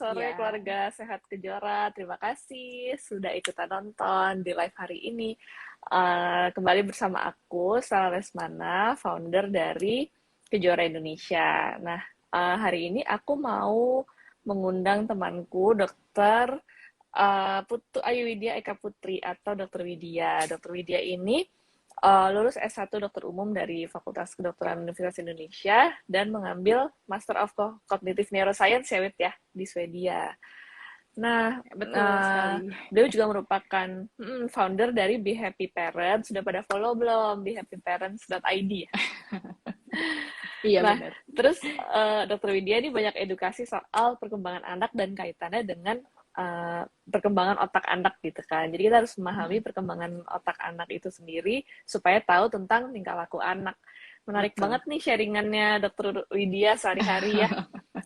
sore Ya, keluarga Sehat Kejora. Terima kasih sudah ikutan nonton di live hari ini. Kembali bersama aku, Sarah Lesmana, founder dari Kejora Indonesia. Nah, hari ini aku mau mengundang temanku, Dokter Putu Ayu Widya Eka Putri atau Dokter Widya. Dokter Widya ini lulus S1 Dokter Umum dari Fakultas Kedokteran Universitas Indonesia dan mengambil Master of Cognitive Neuroscience ya, Wit, ya, di Swedia. Nah, betul sekali. beliau juga merupakan founder dari Be Happy Parents. Sudah pada follow belum? BeHappyParents.id ya? Iya Nah, benar. terus Dokter Widya ini banyak edukasi soal perkembangan anak dan kaitannya dengan perkembangan otak anak gitu kan. Jadi kita harus memahami Mm-mm, perkembangan otak anak itu sendiri supaya tahu tentang tingkah laku anak. Menarik betul. banget nih sharingannya Dokter Widya sehari-hari ya.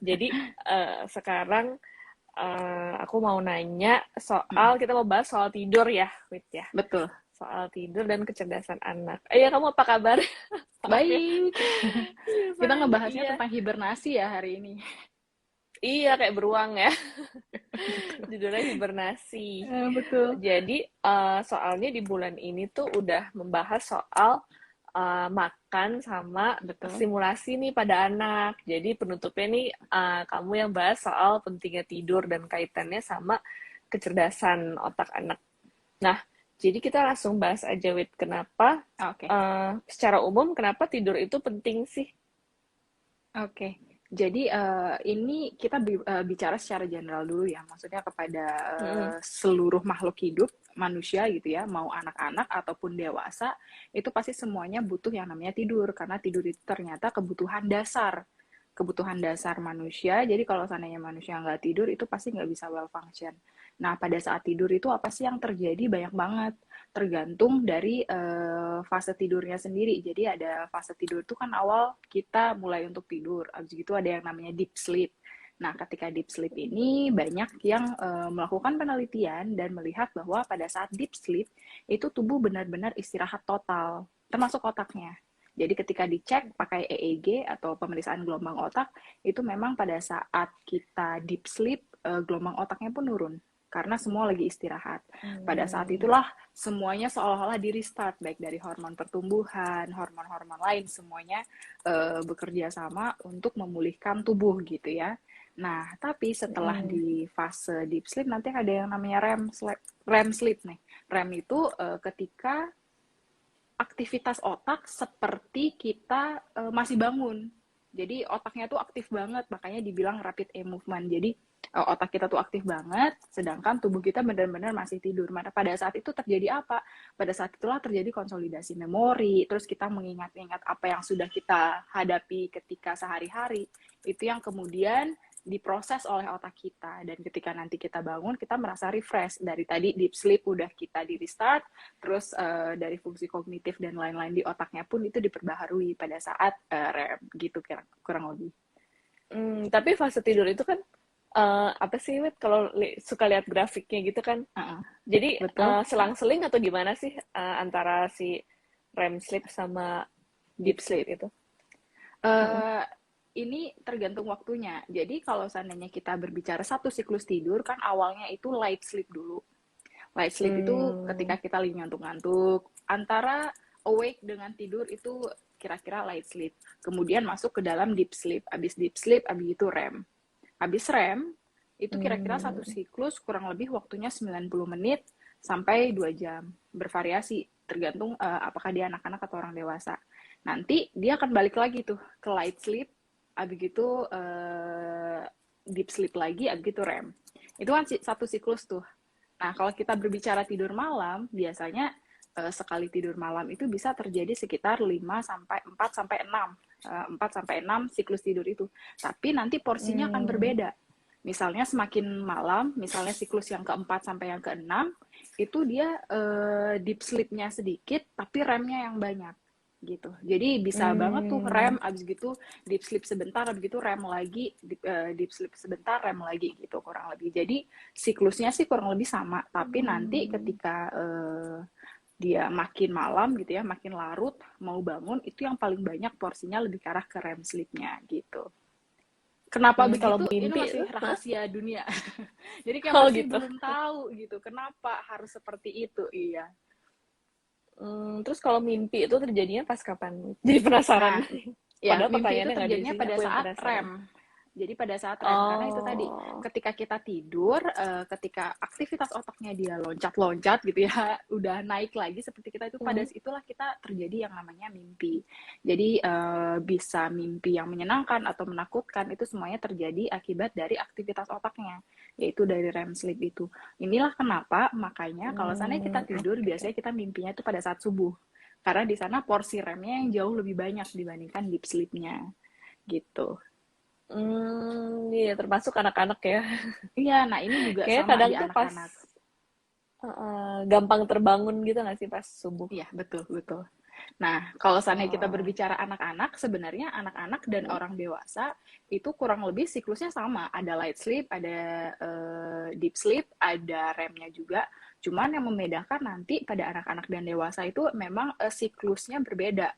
Jadi sekarang aku mau nanya Mm-mm, soal, kita mau bahas soal tidur ya, Wid ya. betul. Soal tidur dan kecerdasan anak. Ya, kamu apa kabar? Maaf ya, Baik. Kita suasanya. ngebahasnya Iya. tentang hibernasi ya hari ini. Iya, kayak beruang ya. Betul. Judulnya hibernasi. Betul. Jadi, soalnya di bulan ini tuh udah membahas soal makan sama Betul. stimulasi nih pada anak. Jadi penutupnya nih kamu yang bahas soal pentingnya tidur dan kaitannya sama kecerdasan otak anak. Nah, jadi kita langsung bahas aja, Wit. Kenapa, Oke. secara umum, kenapa tidur itu penting sih? Oke, jadi ini kita bicara secara general dulu ya, maksudnya kepada Mm-mm. seluruh makhluk hidup, manusia gitu ya, mau anak-anak ataupun dewasa, itu pasti semuanya butuh yang namanya tidur, karena tidur itu ternyata kebutuhan dasar manusia. Jadi kalau seandainya manusia nggak tidur, itu pasti nggak bisa well function. Nah, pada saat tidur itu apa sih yang terjadi? Banyak banget tergantung dari fase tidurnya sendiri. Jadi ada fase tidur itu kan awal kita mulai untuk tidur, habis itu ada yang namanya deep sleep. Nah, ketika deep sleep ini banyak yang melakukan penelitian dan melihat bahwa pada saat deep sleep itu tubuh benar-benar istirahat total, termasuk otaknya. Jadi ketika dicek pakai EEG atau pemeriksaan gelombang otak, itu memang pada saat kita deep sleep, gelombang otaknya pun nurun karena semua lagi istirahat. Pada saat Hmm. itulah semuanya seolah-olah di restart, baik dari hormon pertumbuhan, hormon-hormon lain, semuanya bekerja sama untuk memulihkan tubuh gitu ya. Nah, tapi setelah Mm-mm. di fase deep sleep nanti ada yang namanya REM sleep nih. REM itu ketika aktivitas otak seperti kita masih bangun. Jadi otaknya tuh aktif banget, makanya dibilang rapid eye movement. Jadi otak kita tuh aktif banget, sedangkan tubuh kita benar-benar masih tidur. Maka pada saat itu terjadi apa? Pada saat itulah terjadi konsolidasi memori, terus kita mengingat-ingat apa yang sudah kita hadapi ketika sehari-hari. Itu yang kemudian diproses oleh otak kita. Dan ketika nanti kita bangun, kita merasa refresh. Dari tadi deep sleep udah kita di restart, terus dari fungsi kognitif dan lain-lain di otaknya pun itu diperbaharui pada saat REM gitu kurang lebih. Tapi fase tidur itu kan apa sih, Wit? Kalau suka lihat grafiknya gitu kan. Uh-uh. Jadi Betul. selang-seling atau gimana sih antara si REM sleep sama Deep deep sleep sleep. itu? Mm-mm. Uh, ini tergantung waktunya. Jadi kalau seandainya kita berbicara satu siklus tidur kan awalnya itu light sleep dulu. Light sleep itu Hmm. ketika kita lagi ngantuk-ngantuk, antara awake dengan tidur itu kira-kira light sleep. Kemudian masuk ke dalam deep sleep. Abis deep sleep, abis itu REM. Habis REM, itu kira-kira satu Hmm. siklus kurang lebih waktunya 90 menit sampai 2 jam. Bervariasi, tergantung apakah dia anak-anak atau orang dewasa. Nanti dia akan balik lagi tuh ke light sleep, habis itu deep sleep lagi, habis itu REM. Itu kan satu siklus tuh. Nah, kalau kita berbicara tidur malam, biasanya sekali tidur malam itu bisa terjadi sekitar 5 sampai 4 sampai 6. 4 sampai 6 siklus tidur itu. Tapi nanti porsinya akan Hmm. berbeda. Misalnya semakin malam, misalnya siklus yang keempat sampai yang keenam, itu dia deep sleep-nya sedikit, tapi REM-nya yang banyak gitu. Jadi bisa banget tuh Hmm. REM, abis gitu deep sleep sebentar, abis gitu REM lagi, deep sleep sebentar, REM lagi gitu kurang lebih. Jadi siklusnya sih kurang lebih sama, tapi nanti Hmm. ketika dia makin malam gitu ya, makin larut, mau bangun, itu yang paling banyak porsinya lebih ke arah ke REM sleep-nya gitu. Kenapa Kalau begitu? Ini mimpi itu, masih rahasia dunia. Jadi kayak oh masih gitu. belum tahu gitu, kenapa harus seperti itu. Iya. Terus kalau mimpi itu terjadinya pas kapan? Jadi penasaran. Nah, ya, Padahal mimpi itu pertanyaannya nggak ada terjadinya isinya, pada aku yang saat penasaran. REM. Jadi pada saat REM, karena itu tadi, Oh, ketika kita tidur, ketika aktivitas otaknya dia loncat-loncat gitu ya, udah naik lagi seperti kita itu, pada hmm. itulah kita terjadi yang namanya mimpi. Jadi bisa mimpi yang menyenangkan atau menakutkan, itu semuanya terjadi akibat dari aktivitas otaknya, yaitu dari REM sleep itu. Inilah kenapa, makanya kalau seandainya kita tidur, Oke, oke. biasanya kita mimpinya itu pada saat subuh. Karena di sana porsi REM-nya yang jauh lebih banyak dibandingkan deep sleep-nya, gitu. Iya termasuk anak-anak ya. Iya, nah ini juga Kayaknya sama kadang di tuh pas anak-anak. gampang terbangun gitu nggak sih pas subuh? Iya, betul, betul. Nah, kalau seandainya kita Oh, berbicara anak-anak, sebenarnya anak-anak dan hmm, orang dewasa itu kurang lebih siklusnya sama. Ada light sleep, ada deep sleep, ada REM-nya juga. Cuman yang membedakan nanti pada anak-anak dan dewasa itu memang siklusnya berbeda.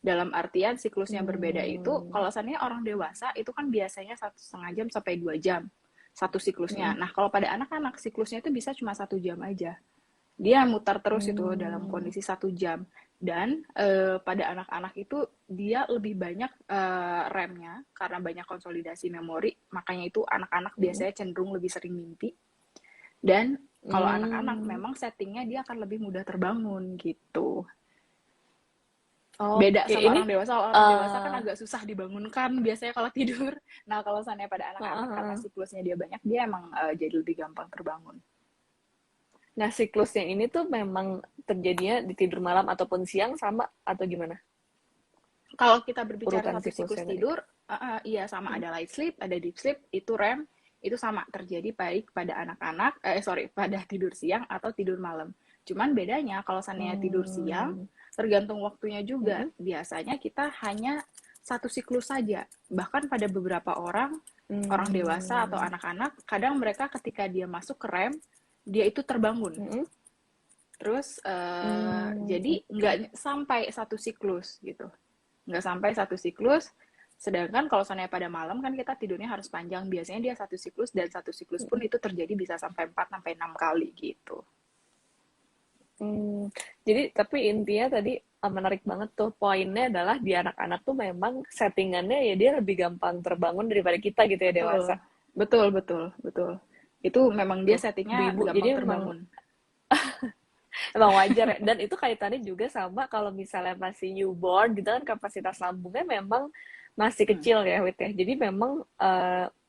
Dalam artian siklusnya berbeda itu, hmm, kalau seandainya orang dewasa itu kan biasanya 1,5 jam sampai 2 jam satu siklusnya. hmm, Nah, kalau pada anak-anak siklusnya itu bisa cuma 1 jam aja. Dia mutar terus itu dalam hmm, kondisi 1 jam. Dan pada anak-anak itu dia lebih banyak remnya karena banyak konsolidasi memori, makanya itu anak-anak hmm, biasanya cenderung lebih sering mimpi. Dan kalau anak-anak hmm. memang settingnya dia akan lebih mudah terbangun gitu. Beda Oke, sama ini orang dewasa kan eh agak susah dibangunkan biasanya kalau tidur. Nah kalau seandainya pada anak-anak karena siklusnya dia banyak, dia emang jadi lebih gampang terbangun. nah siklusnya ini tuh memang terjadinya di tidur malam ataupun siang sama atau gimana? Kalau kita berbicara Urutan satu siklus siklusnya tadi. tidur, iya sama, Hmm. ada light sleep, ada deep sleep, itu REM, itu sama terjadi baik pada anak-anak, sorry, pada tidur siang atau tidur malam. Cuman bedanya kalau seandainya tidur siang, Hmm. tergantung waktunya juga. Mm-mm. Biasanya kita hanya satu siklus saja. Bahkan pada beberapa orang, orang dewasa atau Hmm. anak-anak, kadang mereka ketika dia masuk ke REM, dia itu terbangun. Mm-mm. Terus jadi nggak Oke. sampai satu siklus gitu, nggak sampai satu siklus. Sedangkan kalau seandainya pada malam kan kita tidurnya harus panjang, biasanya dia satu siklus, dan satu siklus pun Mm-mm. itu terjadi bisa sampai 4 sampai 6 kali gitu. Hmm. Jadi tapi intinya tadi menarik banget tuh poinnya adalah di anak-anak tuh memang settingannya ya dia lebih gampang terbangun daripada kita gitu ya Betul, dewasa. betul, betul, betul. Itu memang dia Tuh, settingnya ibu-ibu gampang jadi memang terbangun. emang wajar ya. Dan itu kaitannya juga sama kalau misalnya masih newborn gitu kan kapasitas lambungnya memang masih Hmm, kecil ya Wit ya. Jadi memang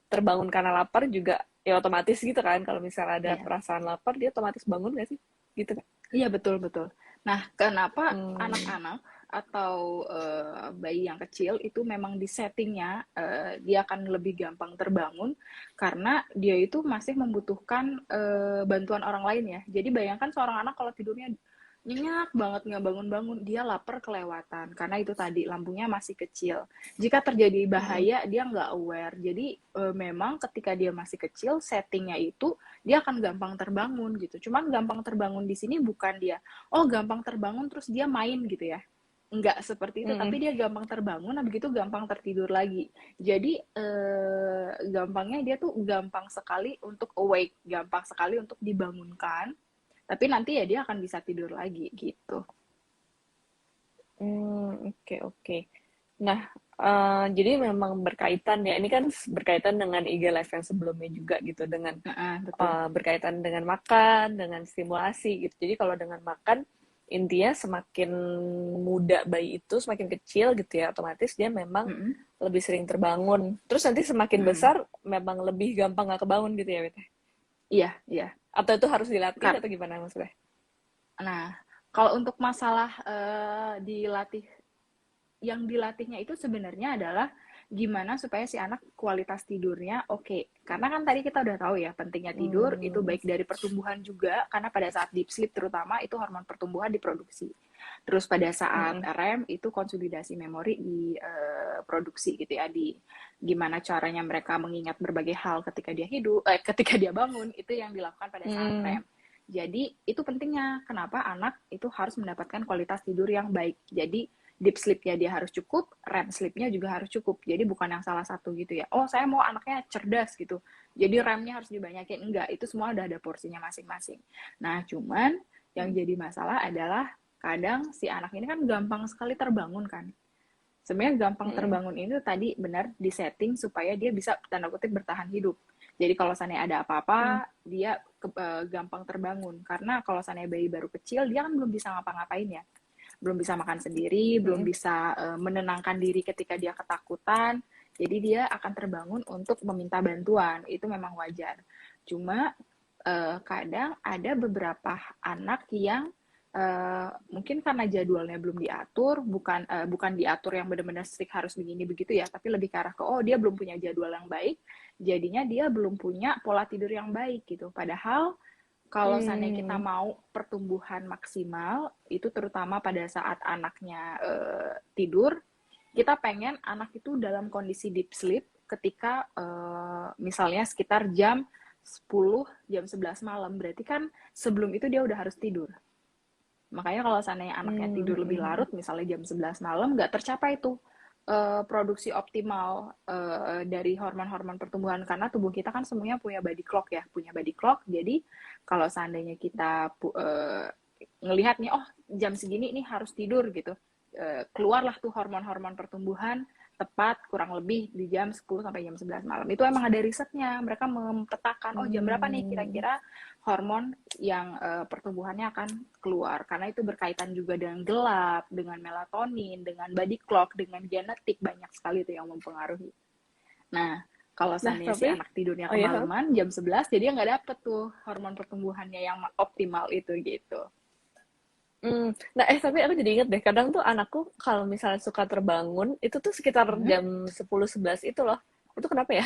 terbangun karena lapar juga ya otomatis gitu kan. Kalau misalnya ada iya. perasaan lapar dia otomatis bangun gak sih? Gitu kan. Iya, betul, betul. Nah, kenapa Hmm. anak-anak atau bayi yang kecil itu memang di settingnya dia akan lebih gampang terbangun karena dia itu masih membutuhkan bantuan orang lain ya. Jadi bayangkan seorang anak kalau tidurnya nyenyak banget nggak bangun-bangun, dia lapar kelewatan karena itu tadi lambungnya masih kecil. Jika terjadi Mm-mm. bahaya dia nggak aware. Jadi memang ketika dia masih kecil settingnya itu dia akan gampang terbangun gitu. Cuman gampang terbangun di sini bukan dia, oh gampang terbangun terus dia main gitu ya. Enggak seperti itu, tapi Mm-mm. dia gampang terbangun, habis itu gampang tertidur lagi. Jadi gampangnya dia tuh gampang sekali untuk awake, gampang sekali untuk dibangunkan. Tapi nanti ya dia akan bisa tidur lagi gitu. Oke, oke. Nah, jadi memang berkaitan ya. Ini kan berkaitan dengan IG Live yang sebelumnya juga gitu, dengan Betul. berkaitan dengan makan, dengan stimulasi gitu. Jadi kalau dengan makan, intinya semakin muda bayi itu, semakin kecil gitu ya, otomatis dia memang Mm-mm. lebih sering terbangun. Terus nanti semakin Mm-mm. besar, memang lebih gampang nggak kebangun gitu ya, Wita? Iya, iya. Atau itu harus dilatih Kar atau gimana maksudnya? nah, kalau untuk masalah dilatih, yang dilatihnya itu sebenarnya adalah gimana supaya si anak kualitas tidurnya oke. Karena kan tadi kita udah tahu ya pentingnya tidur itu Hmm, baik dari pertumbuhan juga, karena pada saat deep sleep terutama itu hormon pertumbuhan diproduksi. Terus pada saat mm-mm, REM itu konsolidasi memori diproduksi gitu ya, di gimana caranya mereka mengingat berbagai hal ketika dia hidup, ketika dia bangun, itu yang dilakukan pada saat mm-mm, REM. Jadi itu pentingnya kenapa anak itu harus mendapatkan kualitas tidur yang baik. Jadi deep sleep-nya dia harus cukup, REM sleep-nya juga harus cukup. Jadi bukan yang salah satu gitu ya. Oh, saya mau anaknya cerdas gitu. Jadi REM-nya harus dibanyakin. Enggak, itu semua udah ada porsinya masing-masing. Nah, cuman yang jadi masalah adalah kadang si anak ini kan gampang sekali terbangun kan. Sebenarnya gampang terbangun itu tadi benar disetting supaya dia bisa tanda kutip bertahan hidup. Jadi kalau seandainya ada apa-apa, dia gampang terbangun. Karena kalau seandainya bayi baru kecil, dia kan belum bisa ngapa-ngapain ya. Belum bisa makan sendiri, belum bisa menenangkan diri ketika dia ketakutan. Jadi dia akan terbangun untuk meminta bantuan. Itu memang wajar. Cuma kadang ada beberapa anak yang mungkin karena jadwalnya belum diatur, bukan diatur yang benar-benar strict harus begini begitu ya, tapi lebih ke arah ke dia belum punya jadwal yang baik, jadinya dia belum punya pola tidur yang baik gitu. Padahal kalau seandainya kita mau pertumbuhan maksimal, itu terutama pada saat anaknya tidur, kita pengen anak itu dalam kondisi deep sleep ketika misalnya sekitar jam 10, jam 11 malam. Berarti kan sebelum itu dia udah harus tidur. Makanya kalau seandainya anaknya tidur lebih larut, misalnya jam 11 malam, nggak tercapai tuh produksi optimal dari hormon-hormon pertumbuhan. Karena tubuh kita kan semuanya punya body clock ya, punya body clock. Jadi kalau seandainya kita ngelihat nih, oh jam segini nih harus tidur gitu, keluarlah tuh hormon-hormon pertumbuhan tepat kurang lebih di jam 10 sampai jam 11 malam. Itu emang ada risetnya. Mereka mempetakan, oh jam berapa nih kira-kira hormon yang pertumbuhannya akan keluar. Karena itu berkaitan juga dengan gelap, dengan melatonin, dengan body clock, dengan genetik. Banyak sekali itu yang mempengaruhi. Nah, kalau seandainya si anak tidurnya kemalaman, jam 11, jadi dia nggak dapet tuh hormon pertumbuhannya yang optimal itu gitu. Nah, tapi aku jadi inget deh, kadang tuh anakku kalau misalnya suka terbangun, itu tuh sekitar jam 10-11 itu loh. Itu kenapa ya?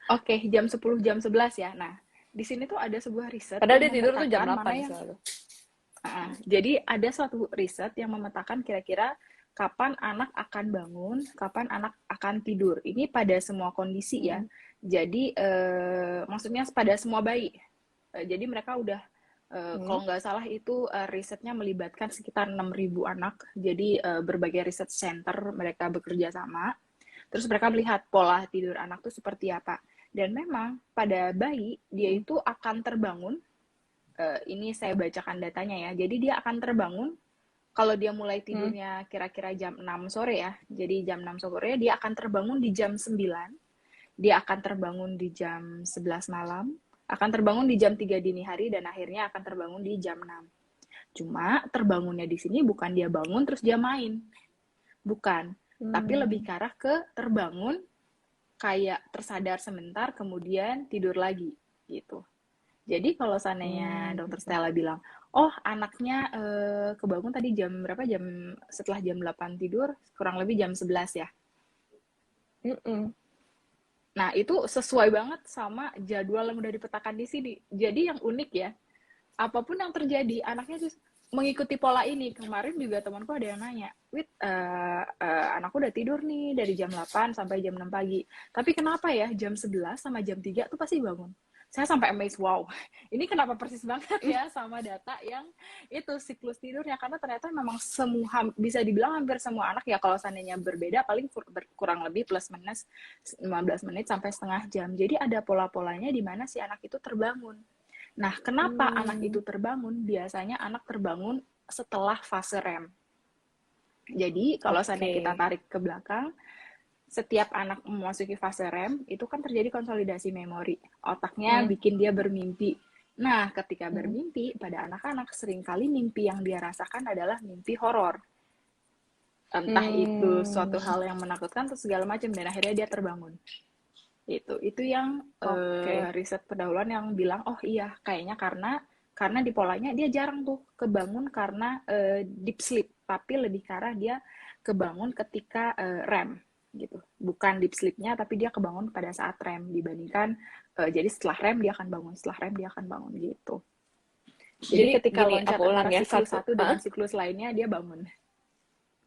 Oke, jam 10, jam 11 ya. Nah, di sini tuh ada sebuah riset Padahal yang dia tidur tuh jam memetakan 8 mana yang... selalu. Jadi ada suatu riset yang memetakan kira-kira kapan anak akan bangun, kapan anak akan tidur. Ini pada semua kondisi ya. Jadi, maksudnya pada semua bayi. Jadi mereka udah kalau nggak salah itu risetnya melibatkan sekitar 6.000 anak. Jadi berbagai riset center mereka bekerja sama. Terus mereka melihat pola tidur anak tuh seperti apa. Dan memang pada bayi dia itu akan terbangun. Ini saya bacakan datanya ya. Jadi dia akan terbangun kalau dia mulai tidurnya kira-kira jam 6 sore ya. Jadi jam 6 sore dia akan terbangun di jam 9. Dia akan terbangun di jam 11 malam, akan terbangun di jam 3 dini hari, dan akhirnya akan terbangun di jam 6. Cuma terbangunnya di sini bukan dia bangun terus dia main. Bukan. Tapi lebih ke arah ke terbangun kayak tersadar sebentar kemudian tidur lagi gitu. Jadi kalau seandainya dokter Stella bilang, oh anaknya kebangun tadi jam berapa, jam setelah jam 8 tidur, kurang lebih jam 11 ya. Nah, itu sesuai banget sama jadwal yang udah dipetakan di sini. Jadi yang unik ya, apapun yang terjadi, anaknya mengikuti pola ini. Kemarin juga temanku ada yang nanya, anakku udah tidur nih dari jam 8 sampai jam 6 pagi. Tapi kenapa ya jam 11 sama jam 3 tuh pasti bangun? Saya sampai amazed, wow, ini kenapa persis banget ya sama data yang itu siklus tidurnya. Karena ternyata memang semua, bisa dibilang hampir semua anak ya, kalau seandainya berbeda paling kurang lebih plus minus 15 menit sampai setengah jam. Jadi ada pola-polanya di mana si anak itu terbangun. Nah, kenapa anak itu terbangun? Biasanya anak terbangun setelah fase REM. Jadi, kalau seandainya kita tarik ke belakang, setiap anak memasuki fase REM, itu kan terjadi konsolidasi memori. Otaknya bikin dia bermimpi. Nah, ketika bermimpi, pada anak-anak seringkali mimpi yang dia rasakan adalah mimpi horor. Entah itu suatu hal yang menakutkan atau segala macam, dan akhirnya dia terbangun. Itu yang riset pendahuluan yang bilang, oh iya, kayaknya karena di polanya dia jarang tuh kebangun karena deep sleep, tapi lebih ke arah dia kebangun ketika REM gitu. Bukan deep sleep-nya, tapi dia kebangun pada saat REM dibandingkan jadi setelah REM dia akan bangun, setelah REM dia akan bangun gitu. Jadi ketika loncat antara siklus satu dengan siklus lainnya dia bangun.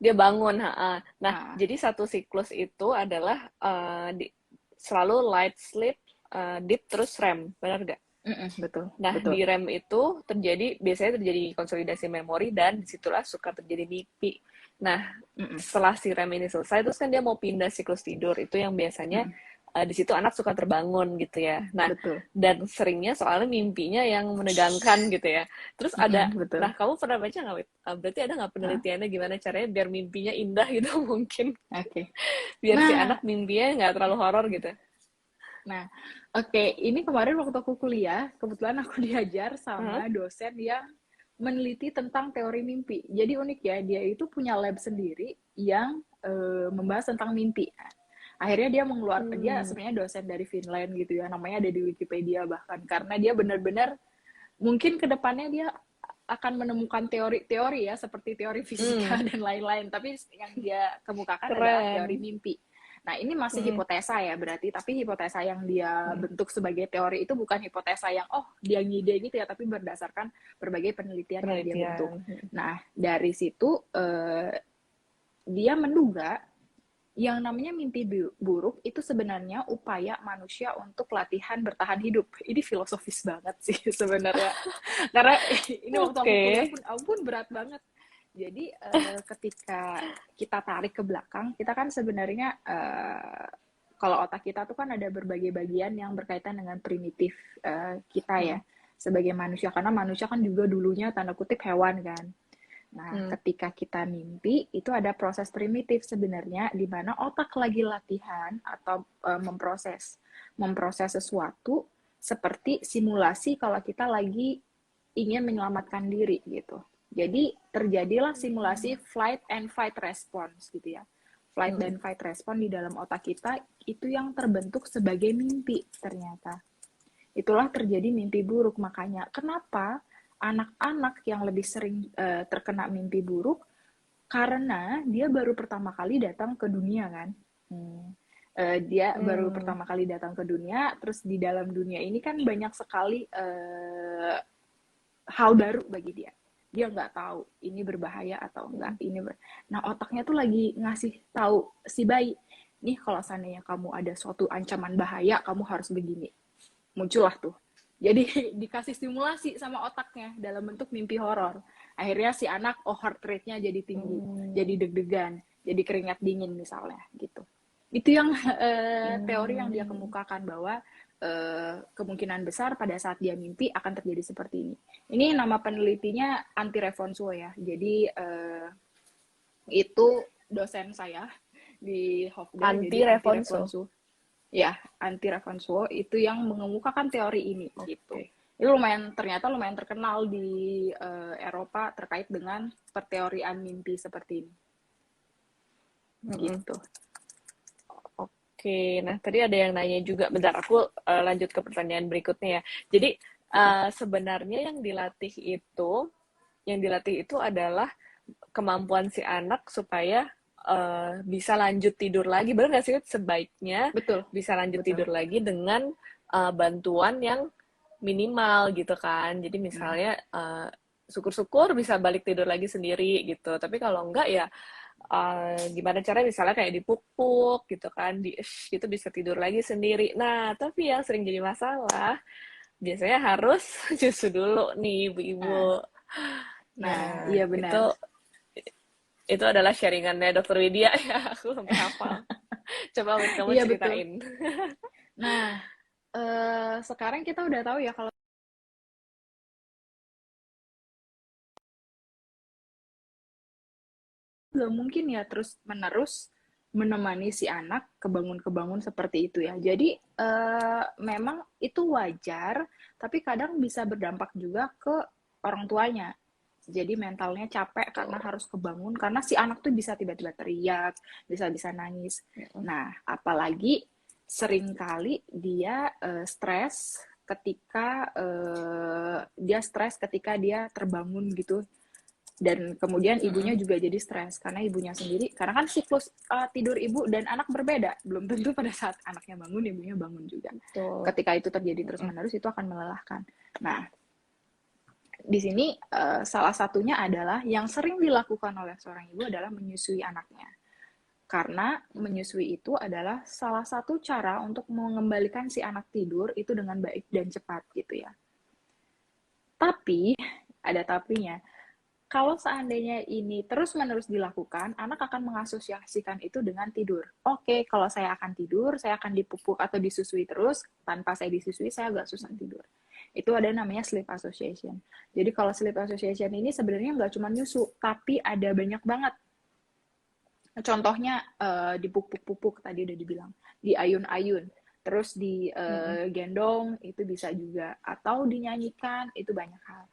Dia bangun, Nah, jadi satu siklus itu adalah selalu light sleep, deep terus REM, benar nggak? Betul, Nah, betul. di REM itu biasanya terjadi konsolidasi memori dan disitulah suka terjadi mimpi. Nah, Mm-mm, setelah si REM ini selesai, terus kan dia mau pindah siklus tidur. Itu yang biasanya mm-mm, di situ anak suka terbangun gitu ya. Nah, betul. dan seringnya soalnya mimpinya yang menegangkan gitu ya. Terus ada, Betul. nah kamu pernah baca nggak, Wit? Berarti ada nggak Hah? penelitiannya gimana caranya biar mimpinya indah gitu mungkin? Oke. Biar si Nah, anak mimpinya nggak terlalu horor gitu. nah, oke. Ini kemarin waktu aku kuliah, kebetulan aku diajar Hah? sama dosen yang meneliti tentang teori mimpi. Jadi unik ya, dia itu punya lab sendiri yang membahas tentang mimpi. Akhirnya dia Hmm, sebenarnya dosen dari Finland gitu ya, namanya ada di Wikipedia bahkan, karena dia benar-benar mungkin kedepannya dia akan menemukan teori-teori ya seperti teori fisika hmm, dan lain-lain, tapi yang dia kemukakan adalah teori keren. mimpi. Nah, ini masih Hmm, hipotesa ya berarti, tapi hipotesa yang dia hmm, bentuk sebagai teori itu bukan hipotesa yang oh dia ngide gitu ya, tapi berdasarkan berbagai penelitian yang dia bentuk. penelitian. Nah, dari situ dia menduga yang namanya mimpi buruk itu sebenarnya upaya manusia untuk latihan bertahan hidup. Ini filosofis banget sih sebenarnya. Karena ini waktu aku Oke. kuliah pun ampun berat banget. Jadi ketika kita tarik ke belakang, kita kan sebenarnya kalau otak kita tuh kan ada berbagai bagian yang berkaitan dengan primitif kita ya Hmm, sebagai manusia. Karena manusia kan juga dulunya tanda kutip hewan kan. Nah, hmm, ketika kita mimpi, itu ada proses primitif sebenarnya di mana otak lagi latihan atau memproses sesuatu seperti simulasi kalau kita lagi ingin menyelamatkan diri gitu. Jadi terjadilah simulasi flight and fight response gitu ya. Flight hmm. dan fight response di dalam otak kita itu yang terbentuk sebagai mimpi ternyata. Itulah terjadi mimpi buruk. Makanya kenapa anak-anak yang lebih sering terkena mimpi buruk karena dia baru pertama kali datang ke dunia kan. Hmm. Dia baru Hmm, pertama kali datang ke dunia, terus di dalam dunia ini kan banyak sekali hal baru bagi dia. Dia nggak tahu ini berbahaya atau enggak. hmm, Nah, otaknya tuh lagi ngasih tahu si bayi, nih kalau seandainya kamu ada suatu ancaman bahaya, kamu harus begini. Muncullah tuh. Jadi dikasih stimulasi sama otaknya dalam bentuk mimpi horor. Akhirnya si anak heart rate-nya jadi tinggi, hmm, jadi deg-degan, jadi keringat dingin misalnya gitu. Itu yang teori yang dia hmm. kemukakan bahwa kemungkinan besar pada saat dia mimpi akan terjadi seperti ini. Ini nama penelitinya Antti Revonsuo ya. Jadi itu dosen saya di Hofga, Anti jadi Antti Refonso. Revonsuo. Ya, Antti Revonsuo itu yang mengemukakan teori ini gitu. Oke. Itu ternyata lumayan terkenal di Eropa terkait dengan perteorian mimpi seperti ini Mm-mm. gitu. Oke. Nah, tadi ada yang nanya juga. Bentar, aku lanjut ke pertanyaan berikutnya ya. Jadi, sebenarnya yang dilatih itu adalah kemampuan si anak supaya bisa lanjut tidur lagi. Benar nggak sih? Sebaiknya Betul, bisa lanjut betul. tidur lagi dengan bantuan yang minimal gitu kan. Jadi Hmm. misalnya syukur-syukur bisa balik tidur lagi sendiri gitu. Tapi kalau enggak ya gimana caranya misalnya kayak dipuk-puk gitu kan, gitu bisa tidur lagi sendiri. Nah, tapi yang sering jadi masalah biasanya harus susu dulu nih Nah, ibu-ibu. nah, Nah, iya itu benar. itu adalah sharingannya Dokter Widya ya, aku sampai hafal. Coba Wid, kamu Iya betul. ceritain. Nah, sekarang kita udah tahu ya kalau nggak mungkin ya terus menerus menemani si anak kebangun-kebangun seperti itu ya. Jadi memang itu wajar, tapi kadang bisa berdampak juga ke orang tuanya. Jadi mentalnya capek karena Tuh. harus kebangun, karena si anak tuh bisa tiba-tiba teriak, bisa-bisa nangis. Nah, apalagi seringkali dia stres ketika dia terbangun gitu, dan kemudian ibunya juga jadi stres karena ibunya sendiri, karena kan siklus tidur ibu dan anak berbeda, belum tentu pada saat anaknya bangun ibunya bangun juga. Tuh. Ketika itu terjadi terus menerus itu akan melelahkan. Nah, di sini salah satunya adalah yang sering dilakukan oleh seorang ibu adalah menyusui anaknya. Karena menyusui itu adalah salah satu cara untuk mengembalikan si anak tidur itu dengan baik dan cepat gitu ya. Tapi, ada tapinya, kalau seandainya ini terus-menerus dilakukan, anak akan mengasosiasikan itu dengan tidur. Oke, kalau saya akan tidur, saya akan dipupuk atau disusui terus, tanpa saya disusui, saya agak susah tidur. Itu ada namanya sleep association. Jadi kalau sleep association ini sebenarnya nggak cuma nyusu, tapi ada banyak banget. Contohnya dipupuk-pupuk, tadi udah dibilang. Diayun-ayun. Terus digendong, itu bisa juga. Atau dinyanyikan, itu banyak hal.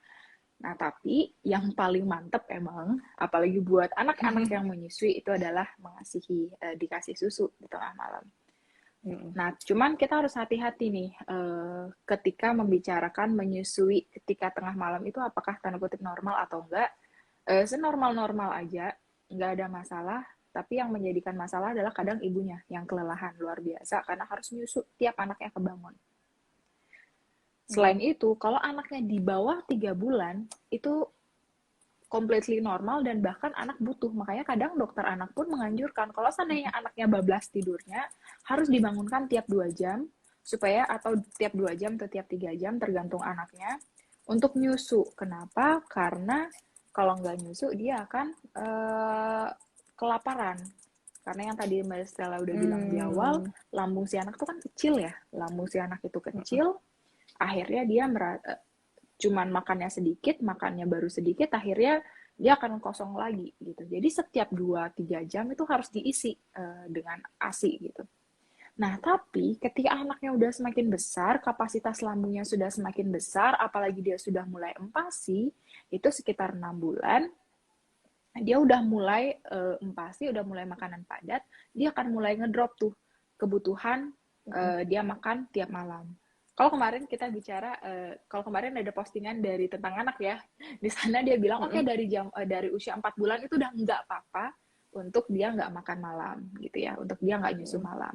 Nah, tapi yang paling mantep emang, apalagi buat anak-anak yang menyusui, itu adalah mengasihi, dikasih susu di tengah malam. Nah, cuman kita harus hati-hati nih, ketika membicarakan menyusui ketika tengah malam itu apakah tanda kutip normal atau enggak. Senormal-normal aja, nggak ada masalah, tapi yang menjadikan masalah adalah kadang ibunya yang kelelahan luar biasa karena harus menyusu tiap anaknya kebangun. Selain itu, kalau anaknya di bawah 3 bulan, itu completely normal dan bahkan anak butuh. Makanya kadang dokter anak pun menganjurkan kalau seandainya anaknya bablas tidurnya, harus dibangunkan tiap 2 jam, supaya atau tiap 2 jam atau tiap 3 jam, tergantung anaknya, untuk nyusu. Kenapa? Karena kalau nggak nyusu, dia akan kelaparan. Karena yang tadi Mbak Stella udah bilang di awal, lambung si anak tuh kan kecil ya. Lambung si anak itu kecil, akhirnya dia cuman makannya sedikit, makannya baru sedikit, akhirnya dia akan kosong lagi gitu. Jadi setiap 2-3 jam itu harus diisi dengan ASI gitu. Nah, tapi ketika anaknya udah semakin besar, kapasitas lambungnya sudah semakin besar, apalagi dia sudah mulai empasi, itu sekitar 6 bulan, dia udah mulai empasi, udah mulai makanan padat, dia akan mulai ngedrop tuh kebutuhan dia makan tiap malam. Kalau kemarin kita bicara, kalau kemarin ada postingan dari tentang anak ya, di sana dia bilang oke, dari usia 4 bulan itu udah nggak apa-apa untuk dia nggak makan malam gitu ya, untuk dia nggak nyusu malam.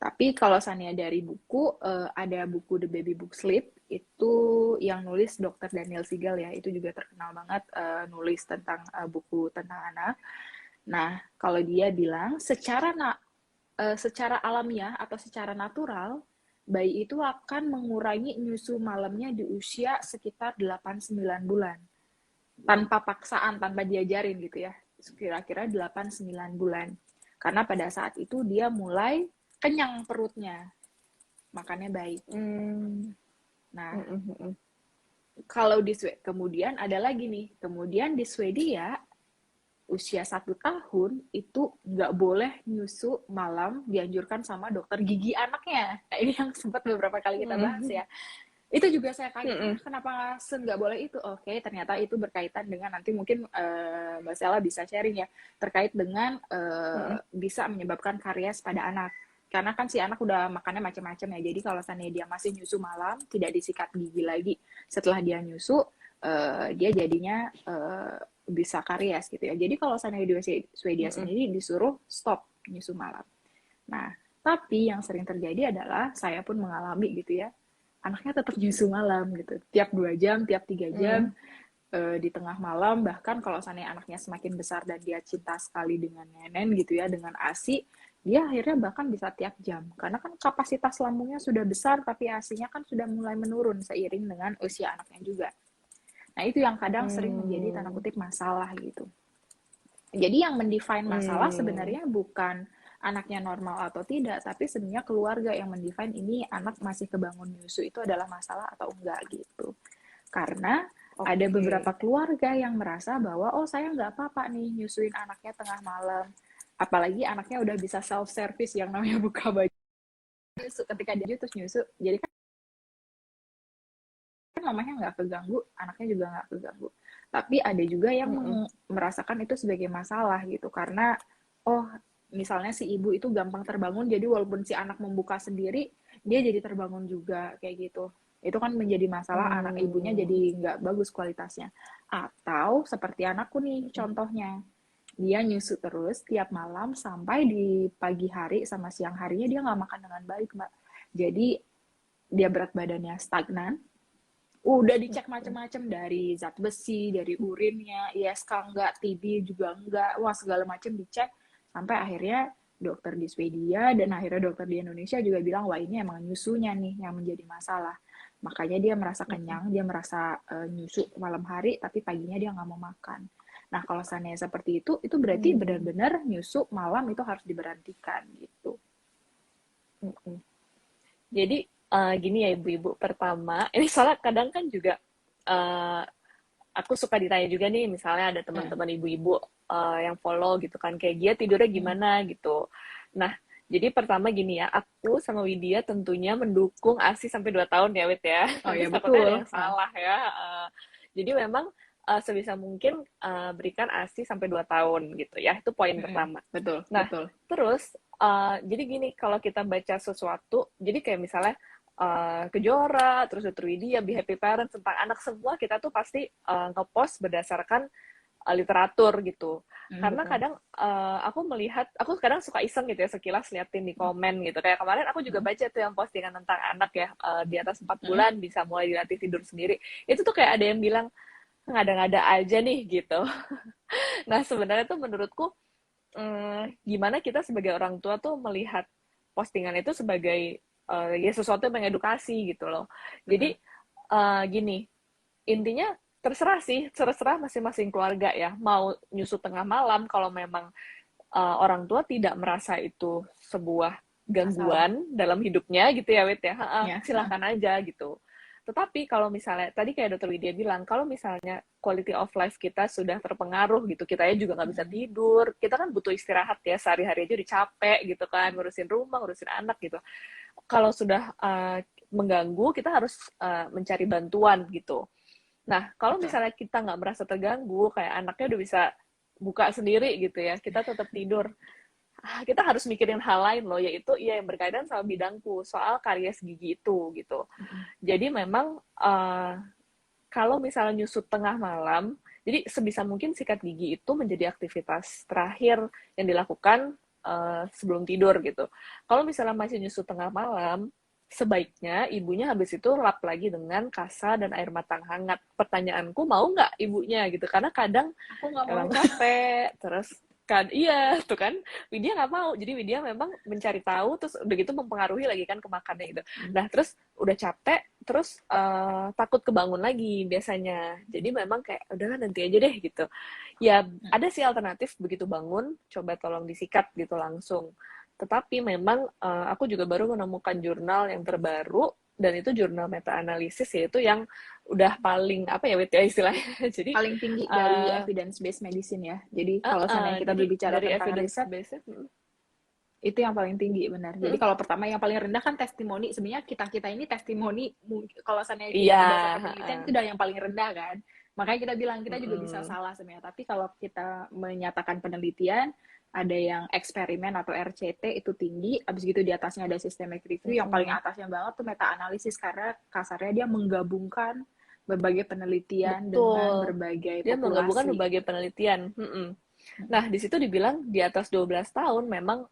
Tapi kalau seandainya dari buku, ada buku The Baby Book Sleep, itu yang nulis Dr. Daniel Siegel ya, itu juga terkenal banget nulis tentang buku tentang anak. Nah, kalau dia bilang secara alamiah atau secara natural, bayi itu akan mengurangi nyusu malamnya di usia sekitar 8-9 bulan. Tanpa paksaan, tanpa diajarin gitu ya. Kira-kira 8-9 bulan. Karena pada saat itu dia mulai kenyang perutnya, makannya baik. Nah, kalau kemudian ada lagi nih, kemudian di Swedia usia 1 tahun itu nggak boleh nyusu malam, dianjurkan sama dokter gigi anaknya. Nah, ini yang sempat beberapa kali kita bahas ya. Itu juga saya kaget, kenapa nggak boleh itu? Oke, ternyata itu berkaitan dengan, nanti mungkin Mbak Sela bisa sharing ya, terkait dengan bisa menyebabkan karies pada anak. Karena kan si anak udah makannya macam-macam ya, jadi kalau seandainya dia masih nyusu malam, tidak disikat gigi lagi setelah dia nyusu, dia jadinya bisa karies gitu ya. Jadi kalau seandainya di Swedia sendiri disuruh stop nyusu malam. Nah, tapi yang sering terjadi adalah, saya pun mengalami gitu ya, anaknya tetap nyusu malam gitu. Tiap 2 jam, tiap 3 jam, di tengah malam, bahkan kalau seandainya anaknya semakin besar dan dia cinta sekali dengan nenen gitu ya, dengan ASI, dia akhirnya bahkan bisa tiap jam. Karena kan kapasitas lambungnya sudah besar, tapi ASI-nya kan sudah mulai menurun seiring dengan usia anaknya juga. Nah, itu yang kadang sering menjadi tanda kutip masalah gitu. Jadi yang mendefine masalah sebenarnya bukan anaknya normal atau tidak, tapi sebenarnya keluarga yang mendefine ini anak masih kebangun nyusu itu adalah masalah atau enggak gitu. Karena ada beberapa keluarga yang merasa bahwa, oh saya nggak apa-apa nih nyusuin anaknya tengah malam. Apalagi anaknya udah bisa self-service yang namanya buka baju ketika dia terus nyusu. Jadi kan mamanya nggak keganggu, anaknya juga nggak keganggu. Tapi ada juga yang merasakan itu sebagai masalah gitu. Karena, oh misalnya si ibu itu gampang terbangun, jadi walaupun si anak membuka sendiri, dia jadi terbangun juga, kayak gitu. Itu kan menjadi masalah, anak ibunya jadi nggak bagus kualitasnya. Atau seperti anakku nih, contohnya. Dia nyusu terus tiap malam sampai di pagi hari sama siang harinya dia nggak makan dengan baik, Mbak. Jadi dia berat badannya stagnan, udah dicek macam-macam dari zat besi, dari urinnya, ISK enggak, TB juga enggak, wah segala macam dicek, Sampai akhirnya dokter di Swedia dan akhirnya dokter di Indonesia juga bilang, wah ini emang nyusunya nih yang menjadi masalah. Makanya dia merasa kenyang, dia merasa nyusu malam hari, tapi paginya dia nggak mau makan. Nah, kalau seandainya seperti itu berarti benar-benar nyusu malam itu harus diberhentikan gitu. Jadi gini ya ibu-ibu, pertama, ini soalnya kadang kan juga uh, aku suka ditanya juga nih, misalnya ada teman-teman ibu-ibu yang follow gitu kan, kayak dia tidurnya gimana gitu. Nah, jadi pertama gini ya, aku sama Widya tentunya mendukung ASI sampai 2 tahun ya, Wid ya. Oh Nanti ya takutnya ada betul. yang salah ya. Jadi memang sebisa mungkin berikan ASI sampai 2 tahun gitu ya, itu poin pertama. Betul, Nah, betul. terus jadi gini, kalau kita baca sesuatu, jadi kayak misalnya Kejora, terus Dr. Widya, Be Happy Parents, tentang anak semua, kita tuh pasti nge-post berdasarkan literatur gitu. Karena Betul. kadang aku melihat, aku kadang suka iseng gitu ya, sekilas liatin di komen gitu. Kayak kemarin aku juga baca tuh yang postingan tentang anak ya, di atas 4 bulan bisa mulai dilatih tidur sendiri. Itu tuh kayak ada yang bilang, ngada-ngada aja nih gitu. Nah sebenarnya tuh menurutku, gimana kita sebagai orang tua tuh melihat postingan itu sebagai ya sesuatu yang mengedukasi gitu loh. Jadi gini, intinya terserah sih, terserah masing-masing keluarga ya, mau nyusu tengah malam kalau memang orang tua tidak merasa itu sebuah Masalah. gangguan dalam hidupnya gitu ya, Wit ya, Ya. silahkan aja gitu. Tetapi kalau misalnya, tadi kayak Dokter Widya bilang, kalau misalnya quality of life kita sudah terpengaruh gitu, kita ya juga nggak bisa tidur, kita kan butuh istirahat ya, sehari-hari aja udah capek gitu kan, ngurusin rumah, ngurusin anak gitu. Kalau sudah mengganggu, kita harus mencari bantuan gitu. Nah, kalau misalnya kita nggak merasa terganggu, kayak anaknya udah bisa buka sendiri gitu ya, kita tetap tidur. Kita harus mikirin hal lain loh, yaitu ya yang berkaitan sama bidangku, soal karies gigi itu gitu. Jadi memang kalau misalnya nyusut tengah malam, jadi sebisa mungkin sikat gigi itu menjadi aktivitas terakhir yang dilakukan sebelum tidur gitu. Kalau misalnya masih nyusut tengah malam, sebaiknya ibunya habis itu lap lagi dengan kasa dan air matang hangat. Pertanyaanku, mau nggak ibunya gitu? Karena kadang Aku nggak mau. emang capek, terus kan iya tuh kan Widya nggak mau, jadi Widya memang mencari tahu, terus udah gitu mempengaruhi lagi kan ke makannya gitu. Nah terus udah capek, terus takut kebangun lagi biasanya, jadi memang kayak udah nanti aja deh gitu ya. Ada sih alternatif, begitu bangun coba tolong disikat gitu langsung. Tetapi memang aku juga baru menemukan jurnal yang terbaru, dan itu jurnal meta-analisis, yaitu yang udah paling apa ya Wit ya istilahnya. Jadi Paling tinggi dari evidence based medicine ya. Jadi kalau seandainya kita jadi berbicara dari tentang evidence riset, based. itu yang paling tinggi benar. Jadi kalau pertama yang paling rendah kan testimoni. Sebenarnya kita ini testimoni, kalau seandainya Iya, kita berdasarkan penelitian itu udah yang paling rendah kan. Makanya kita bilang kita juga bisa salah sebenarnya. Tapi kalau kita menyatakan penelitian, ada yang eksperimen atau RCT itu tinggi, habis gitu di atasnya ada systemic review, yang paling atasnya banget tuh meta analisis, karena kasarnya dia menggabungkan berbagai penelitian dengan betul. berbagai Dia menggabungkan populasi. berbagai penelitian. Nah, di situ dibilang di atas 12 tahun memang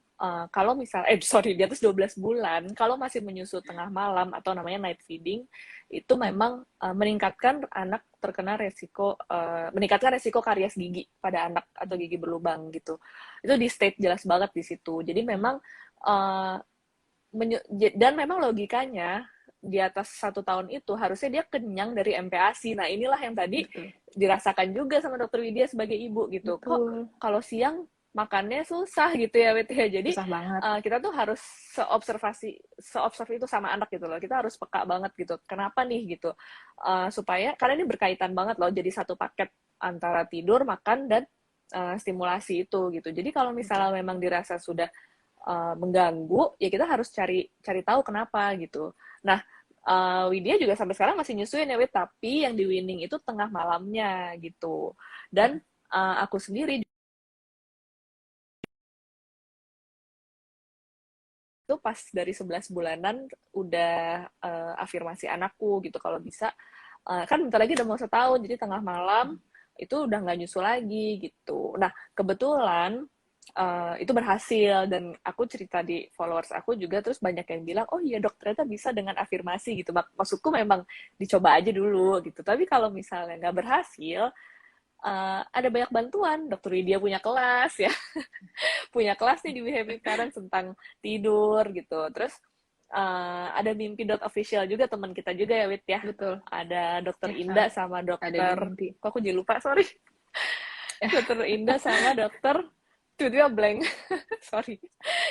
kalau misal sorry, di atas 12 bulan kalau masih menyusu tengah malam atau namanya night feeding, itu memang meningkatkan anak terkena resiko meningkatkan resiko karies gigi pada anak atau gigi berlubang gitu. Itu di state jelas banget di situ. Jadi memang uh, dan memang logikanya di atas 1 tahun itu harusnya dia kenyang dari MPASI. Nah inilah yang tadi dirasakan juga sama Dokter Widya sebagai ibu gitu. Kok kalau siang makannya susah gitu ya Wit ya. Jadi Susah banget. kita tuh harus seobserv itu sama anak gitu loh. Kita harus peka banget gitu. Kenapa nih gitu? Supaya karena ini berkaitan banget loh. Jadi satu paket antara tidur, makan, dan stimulasi itu gitu. Jadi kalau misalnya memang dirasa sudah mengganggu, ya kita harus cari tahu kenapa gitu. Nah, Widya juga sampai sekarang masih nyusuin ya, Wid, tapi yang di Winning itu tengah malamnya gitu. Dan aku sendiri itu pas dari 11 bulanan udah afirmasi anakku gitu, kalau bisa kan bentar lagi udah mau setahun, jadi tengah malam itu udah nggak nyusu lagi gitu. Nah, kebetulan itu berhasil, dan aku cerita di followers aku juga, terus banyak yang bilang, oh iya dok, ternyata bisa dengan afirmasi gitu. Maksudku memang dicoba aja dulu gitu. Tapi kalau misalnya nggak berhasil, ada banyak bantuan. Dokter Widya punya kelas ya, punya kelas nih di We Happy Parents tentang tidur gitu. Terus ada mimpi.official juga, teman kita juga ya Wit ya. Betul. Ada dokter Ya, Indah sama ada di dokter, mimpi. kok aku jadi lupa, sorry. Dokter Indah sama dokter, tiba-tiba blank. Sorry.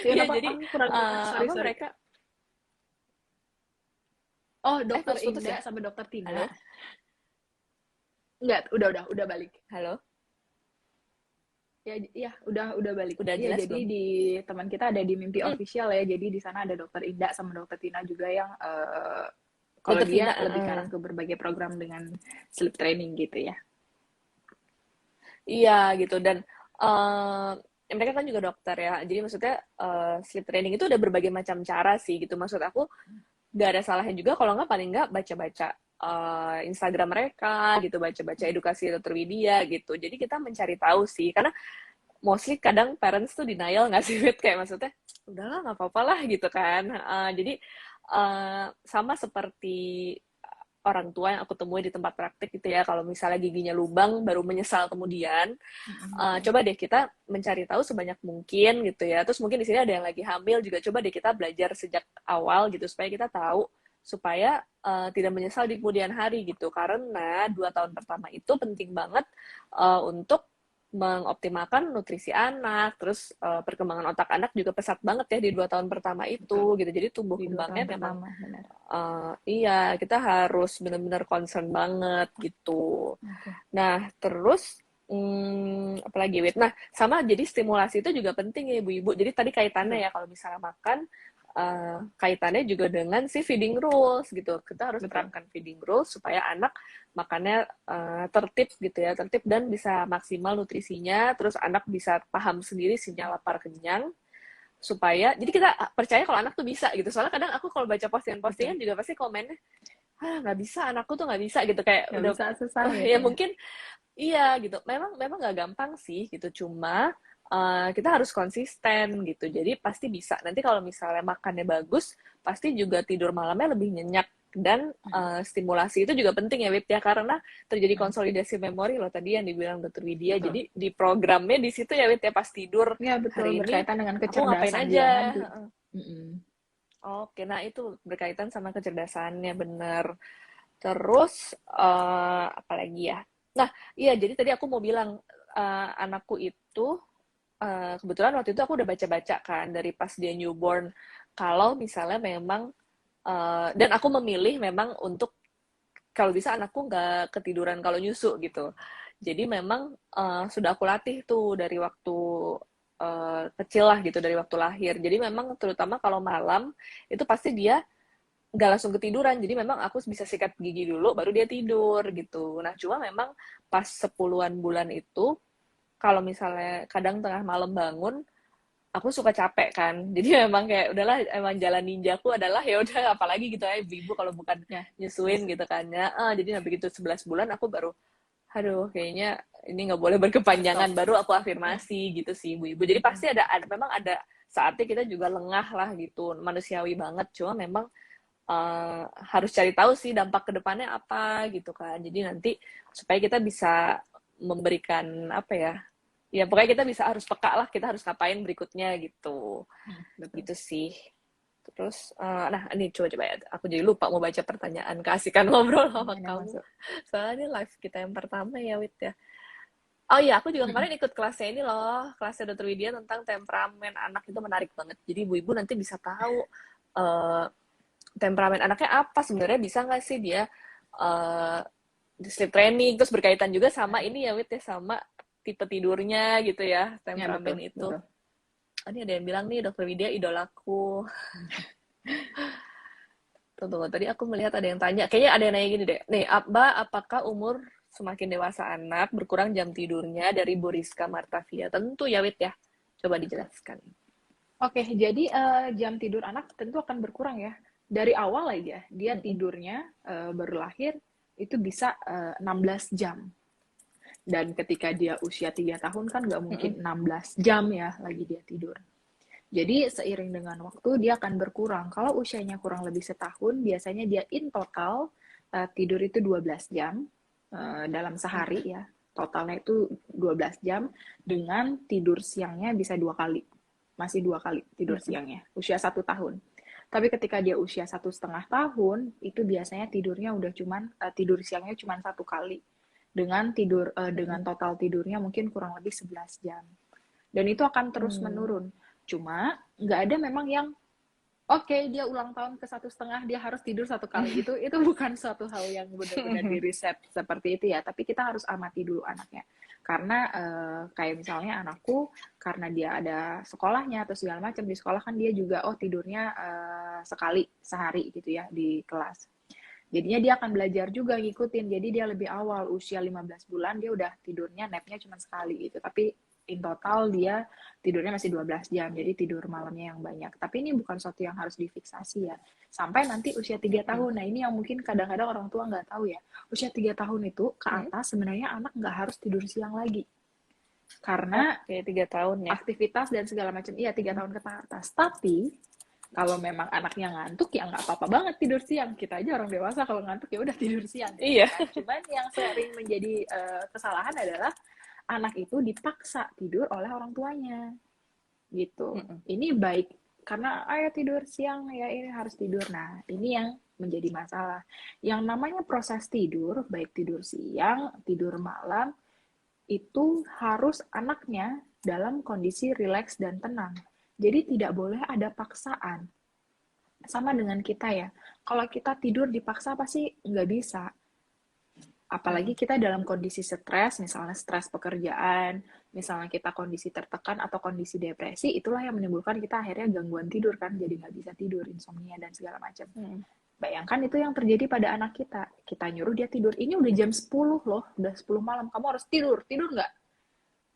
Iya, Kenapa? jadi Kurang dengar. Sorry, apa sorry. mereka, Oh, dokter putus-putus Indah ya? sama dokter Tina. Halo? Enggak, udah balik. Halo? Ya, ya, udah balik. Udah Iya, jelas jadi belum? di teman kita ada di mimpi Hmm, official ya. Jadi di sana ada dokter Indah sama dokter Tina juga yang kalau dokter Tina, dia lebih ke arah ke berbagai program dengan sleep training gitu ya. iya gitu. Dan mereka kan juga dokter ya, jadi maksudnya sleep training itu ada berbagai macam cara sih gitu. Maksud aku nggak ada salahnya juga kalau nggak, paling nggak baca-baca Instagram mereka gitu, baca-baca edukasi dokter Widya gitu. Jadi kita mencari tahu sih, karena mostly kadang parents tuh denial nggak sih Wit? Kayak maksudnya udahlah nggak apa-apa lah gitu kan. Jadi sama seperti orang tua yang aku temui di tempat praktik gitu ya, kalau misalnya giginya lubang baru menyesal kemudian, Betul. coba deh kita mencari tahu sebanyak mungkin gitu ya. Terus mungkin di sini ada yang lagi hamil juga, coba deh kita belajar sejak awal gitu supaya kita tahu, supaya tidak menyesal di kemudian hari gitu. Karena 2 tahun pertama itu penting banget untuk mengoptimalkan nutrisi anak, terus perkembangan otak anak juga pesat banget ya di 2 tahun pertama Betul. itu gitu. Jadi tumbuh Di 2 tahun kembangnya memang pertama, benar. iya, kita harus benar-benar concern banget gitu. Oke. Nah, terus apalagi Wit? Nah, sama jadi stimulasi itu juga penting ya ibu-ibu. Jadi tadi kaitannya Betul. ya, kalau misalnya makan, kaitannya juga dengan si feeding rules gitu. Kita harus Betul. terapkan feeding rules supaya anak makannya tertib gitu ya, tertib dan bisa maksimal nutrisinya. Terus anak bisa paham sendiri sinyal lapar kenyang, supaya jadi kita percaya kalau anak tuh bisa gitu. Soalnya kadang aku kalau baca Betul. postingan-postingan juga pasti komennya, nggak bisa, anakku tuh nggak bisa gitu, kayak Nggak udah bisa susah ya gitu ya. mungkin. Iya gitu, memang memang nggak gampang sih gitu, cuma kita harus konsisten gitu, jadi pasti bisa. Nanti kalau misalnya makannya bagus, pasti juga tidur malamnya lebih nyenyak. Dan stimulasi itu juga penting ya Wit ya, karena terjadi konsolidasi memori loh tadi yang dibilang Dokter Widya. Betul. Jadi di programnya di situ ya Wit ya, pas tidur Ya, betul. hari ini Berkaitan dengan aku ngapain kecerdasan juga kan aja. tuh. Mm-mm. Oke, nah itu berkaitan sama kecerdasannya, bener. Terus apalagi ya? Nah, iya jadi tadi aku mau bilang anakku itu kebetulan waktu itu aku udah baca-baca kan dari pas dia newborn, kalau misalnya memang dan aku memilih memang untuk kalau bisa anakku nggak ketiduran kalau nyusu gitu. Jadi memang sudah aku latih tuh dari waktu kecil lah gitu, dari waktu lahir. Jadi memang terutama kalau malam itu pasti dia nggak langsung ketiduran. Jadi memang aku bisa sikat gigi dulu baru dia tidur gitu. Nah, cuma memang pas 10-an bulan itu kalau misalnya kadang tengah malam bangun, aku suka capek kan. Jadi memang kayak udahlah, emang jalan ninjaku adalah ya udah apalagi gitu ya ibu-ibu kalau bukan Ya, nyusuin gitu kan ya. Jadi nah begitu 11 bulan aku baru aduh kayaknya ini nggak boleh berkepanjangan, stop. baru aku Betul. afirmasi gitu sih ibu-ibu. Jadi Betul. pasti ada memang ada saatnya kita juga lengah lah gitu, manusiawi banget. Cuma memang harus cari tahu sih dampak kedepannya apa gitu kan. Jadi nanti supaya kita bisa memberikan apa ya, ya pokoknya kita bisa harus peka lah, kita harus ngapain berikutnya gitu. Betul. Gitu sih. Terus nah ini coba-coba ya, aku jadi lupa mau baca pertanyaan, keasikan ngobrol sama Ini kamu. masuk. Soalnya ini live kita yang pertama ya Wit ya. Oh iya, aku juga Mm-mm. kemarin ikut kelasnya ini loh, kelasnya Dokter Widya tentang temperamen anak. Itu menarik banget. Jadi ibu-ibu nanti bisa tahu eh, temperamen anaknya apa sebenarnya, bisa nggak sih dia uh, sleep training. Terus berkaitan juga sama ini ya Wit ya, sama tipe tidurnya gitu ya, Ya, betul. temperamen itu. Betul. Ini ada yang bilang nih, Dokter Widya idolaku. Tunggu, tadi aku melihat ada yang tanya, kayaknya ada yang nanya gini deh, nih Mbak, apakah umur semakin dewasa anak berkurang jam tidurnya? Dari Boriska Martavia. Tentu ya Wit ya, coba dijelaskan. Oke, jadi jam tidur anak tentu akan berkurang ya. Dari awal aja, dia Mm-mm. tidurnya baru lahir, itu bisa 16 jam. Dan ketika dia usia 3 tahun kan nggak mungkin Mm-mm. 16 jam ya lagi dia tidur. Jadi seiring dengan waktu dia akan berkurang. Kalau usianya kurang lebih setahun, biasanya dia in total tidur itu 12 jam dalam sehari ya. totalnya itu 12 jam dengan tidur siangnya bisa 2 kali, masih 2 kali tidur siangnya, usia 1 tahun. Tapi ketika dia usia 1,5 tahun, itu biasanya tidurnya udah cuman tidur siangnya cuman 1 kali dengan dengan total tidurnya mungkin kurang lebih 11 jam. Dan itu akan terus menurun. Cuma nggak ada memang yang oke, dia ulang tahun ke 1,5, dia harus tidur 1 kali. Itu bukan suatu hal yang benar-benar di riset seperti itu ya. Tapi kita harus amati dulu anaknya. Karena kayak misalnya anakku, karena dia ada sekolahnya atau segala macam, di sekolah kan dia juga tidurnya sekali sehari gitu ya di kelas. Jadinya dia akan belajar juga ngikutin. Jadi dia lebih awal, usia 15 bulan dia udah tidurnya napnya cuma sekali gitu. Tapi in total dia tidurnya masih 12 jam, jadi tidur malamnya yang banyak. Tapi ini bukan sesuatu yang harus difiksasi ya. Sampai nanti usia 3 tahun. Nah ini yang mungkin kadang-kadang orang tua nggak tahu ya. Usia 3 tahun itu ke atas sebenarnya anak nggak harus tidur siang lagi. Karena 3 tahun ya. aktivitas dan segala macam, iya 3 tahun ke atas. Tapi kalau memang anaknya ngantuk ya nggak apa-apa banget tidur siang. Kita aja orang dewasa kalau ngantuk ya udah tidur siang. Iya. Kan? Cuman yang sering menjadi kesalahan adalah anak itu dipaksa tidur oleh orang tuanya gitu. Ini baik karena ayo tidur siang ya, ini harus tidur. Nah ini yang menjadi masalah. Yang namanya proses tidur, baik tidur siang, tidur malam, itu harus anaknya dalam kondisi rileks dan tenang. Jadi tidak boleh ada paksaan. Sama dengan kita ya. Kalau kita tidur dipaksa pasti nggak bisa. Apalagi kita dalam kondisi stres, misalnya stres pekerjaan, misalnya kita kondisi tertekan atau kondisi depresi, itulah yang menimbulkan kita akhirnya gangguan tidur kan, jadi nggak bisa tidur, insomnia dan segala macam. Bayangkan itu yang terjadi pada anak kita. Kita nyuruh dia tidur, ini udah jam 10 loh, udah 10 malam, kamu harus tidur, tidur nggak?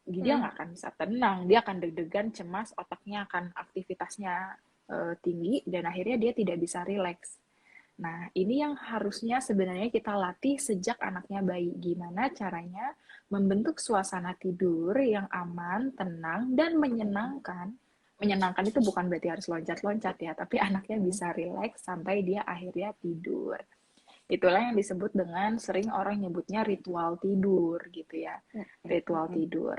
Dia nggak akan bisa tenang, dia akan deg-degan, cemas, otaknya akan aktivitasnya tinggi, dan akhirnya dia tidak bisa rileks. Nah, ini yang harusnya sebenarnya kita latih sejak anaknya bayi. Gimana caranya membentuk suasana tidur yang aman, tenang, dan menyenangkan. Menyenangkan itu bukan berarti harus loncat-loncat ya, tapi anaknya bisa rileks sampai dia akhirnya tidur. Itulah yang disebut dengan sering orang nyebutnya ritual tidur gitu ya. Ritual tidur.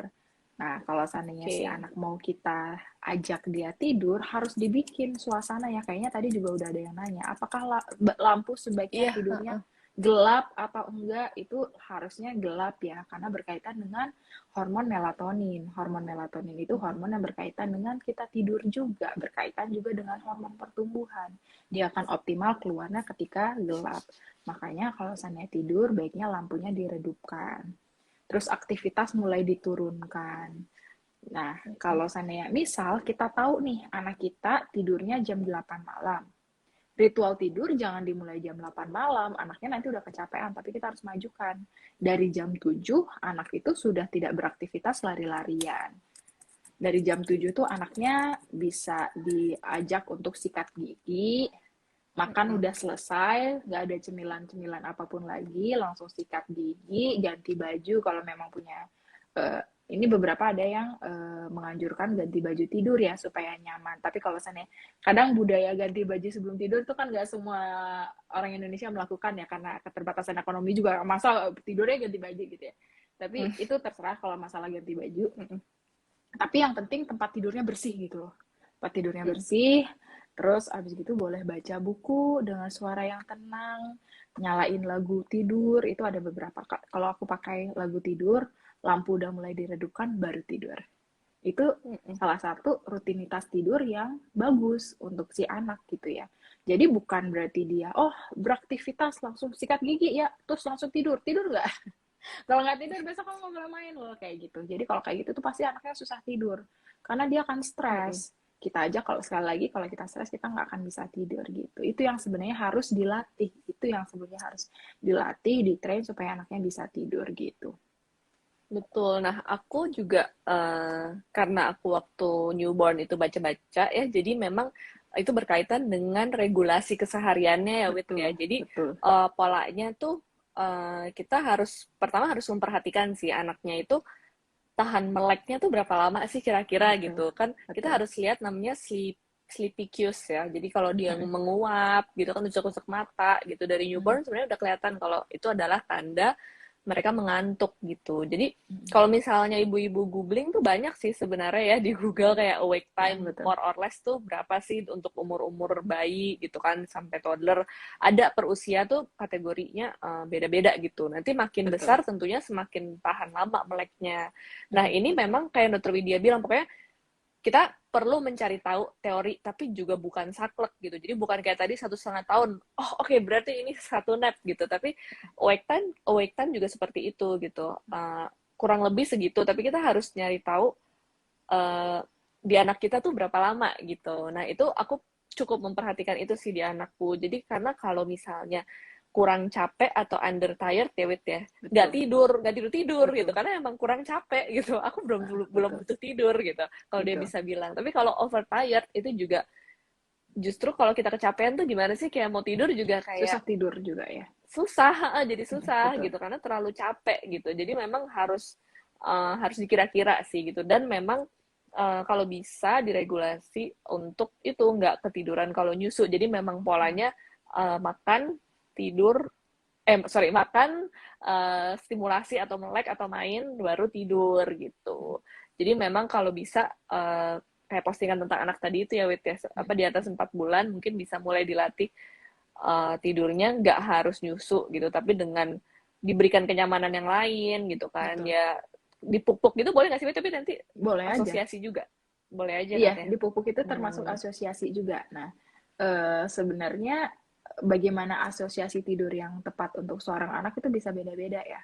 Nah, kalau seandainya si anak mau kita ajak dia tidur, harus dibikin suasana ya. Kayaknya tadi juga udah ada yang nanya, apakah lampu sebaiknya tidurnya gelap atau enggak? Itu harusnya gelap ya, karena berkaitan dengan hormon melatonin. Hormon melatonin itu hormon yang berkaitan dengan kita tidur juga, berkaitan juga dengan hormon pertumbuhan. Dia akan optimal keluarnya ketika gelap. Makanya kalau seandainya tidur, baiknya lampunya diredupkan. Terus aktivitas mulai diturunkan. Nah, kalau seandainya misal kita tahu nih anak kita tidurnya jam 8 malam. Ritual tidur jangan dimulai jam 8 malam, anaknya nanti udah kecapean, tapi kita harus majukan. Dari jam 7, anak itu sudah tidak beraktivitas lari-larian. Dari jam 7 tuh anaknya bisa diajak untuk sikat gigi, makan udah selesai, nggak ada cemilan-cemilan apapun lagi, langsung sikat gigi, ganti baju kalau memang punya. Ini beberapa ada yang menganjurkan ganti baju tidur ya supaya nyaman. Tapi kalau misalnya kadang budaya ganti baju sebelum tidur itu kan nggak semua orang Indonesia melakukan ya, karena keterbatasan ekonomi juga, masa tidurnya ganti baju gitu ya. Tapi itu terserah kalau masalah ganti baju. Tapi yang penting tempat tidurnya bersih gitu loh. Tempat tidurnya bersih. Terus abis gitu boleh baca buku dengan suara yang tenang, nyalain lagu tidur, itu ada beberapa. Kalau aku pakai lagu tidur, lampu udah mulai diredupkan, baru tidur. Itu salah satu rutinitas tidur yang bagus untuk si anak gitu ya. Jadi bukan berarti dia, beraktivitas langsung sikat gigi ya, terus langsung tidur. Tidur nggak? Kalau nggak tidur, besok kamu nggak boleh main loh, kayak gitu. Jadi kalau kayak gitu tuh pasti anaknya susah tidur. Karena dia akan stres. Kita aja kalau sekali lagi kalau kita stres kita nggak akan bisa tidur gitu. Itu yang sebenarnya harus dilatih. Itu yang sebenarnya harus dilatih, ditrain supaya anaknya bisa tidur gitu. Betul. Nah, aku juga karena aku waktu newborn itu baca-baca ya, jadi memang itu berkaitan dengan regulasi kesehariannya ya, Wit ya. Jadi polanya tuh kita pertama harus memperhatikan si anaknya itu tahan meleknya tuh berapa lama sih kira-kira gitu kan. Kita harus lihat namanya sleepy cues ya. Jadi kalau dia menguap gitu kan, usuk-usuk mata gitu dari newborn sebenarnya udah kelihatan kalau itu adalah tanda mereka mengantuk gitu. Jadi kalau misalnya ibu-ibu googling tuh banyak sih sebenarnya ya di Google kayak awake Ya, time betul. more or less tuh berapa sih untuk umur-umur bayi gitu kan sampai toddler. Ada per usia tuh kategorinya beda-beda gitu. Nanti makin Betul. besar tentunya semakin tahan lama meleknya. Nah, ini Betul. memang kayak Dokter Widya bilang pokoknya kita perlu mencari tahu teori tapi juga bukan saklek gitu, jadi bukan kayak tadi 1,5 tahun oh oke, berarti ini satu nap gitu, tapi awake time juga seperti itu gitu. Kurang lebih segitu, tapi kita harus nyari tahu uh, di anak kita tuh berapa lama gitu. Nah itu aku cukup memperhatikan itu sih di anakku, jadi karena kalau misalnya kurang capek atau under tired ya Wit ya, Betul. nggak tidur tidur gitu Betul. karena emang kurang capek gitu, aku belum Betul. butuh tidur gitu kalau dia Betul. bisa bilang. Tapi kalau over tired itu juga justru kalau kita kecapean tuh gimana sih, kayak mau tidur juga Susah kayak tidur juga ya. susah, jadi susah Betul. gitu karena terlalu capek gitu. Jadi memang harus dikira-kira sih gitu, dan memang kalau bisa diregulasi untuk itu nggak ketiduran kalau nyusu. Jadi memang polanya makan, tidur, makan, stimulasi atau melek atau main baru tidur gitu. Jadi memang kalau bisa kayak postingan tentang anak tadi itu ya Wit ya, apa di atas 4 bulan mungkin bisa mulai dilatih tidurnya nggak harus nyusu gitu, tapi dengan diberikan kenyamanan yang lain gitu kan Betul. ya, dipupuk gitu boleh nggak sih Wit? Tapi nanti Boleh aja. asosiasi juga boleh aja Iya, katanya. dipupuk itu termasuk asosiasi juga. Nah, sebenarnya bagaimana asosiasi tidur yang tepat untuk seorang anak itu bisa beda-beda ya.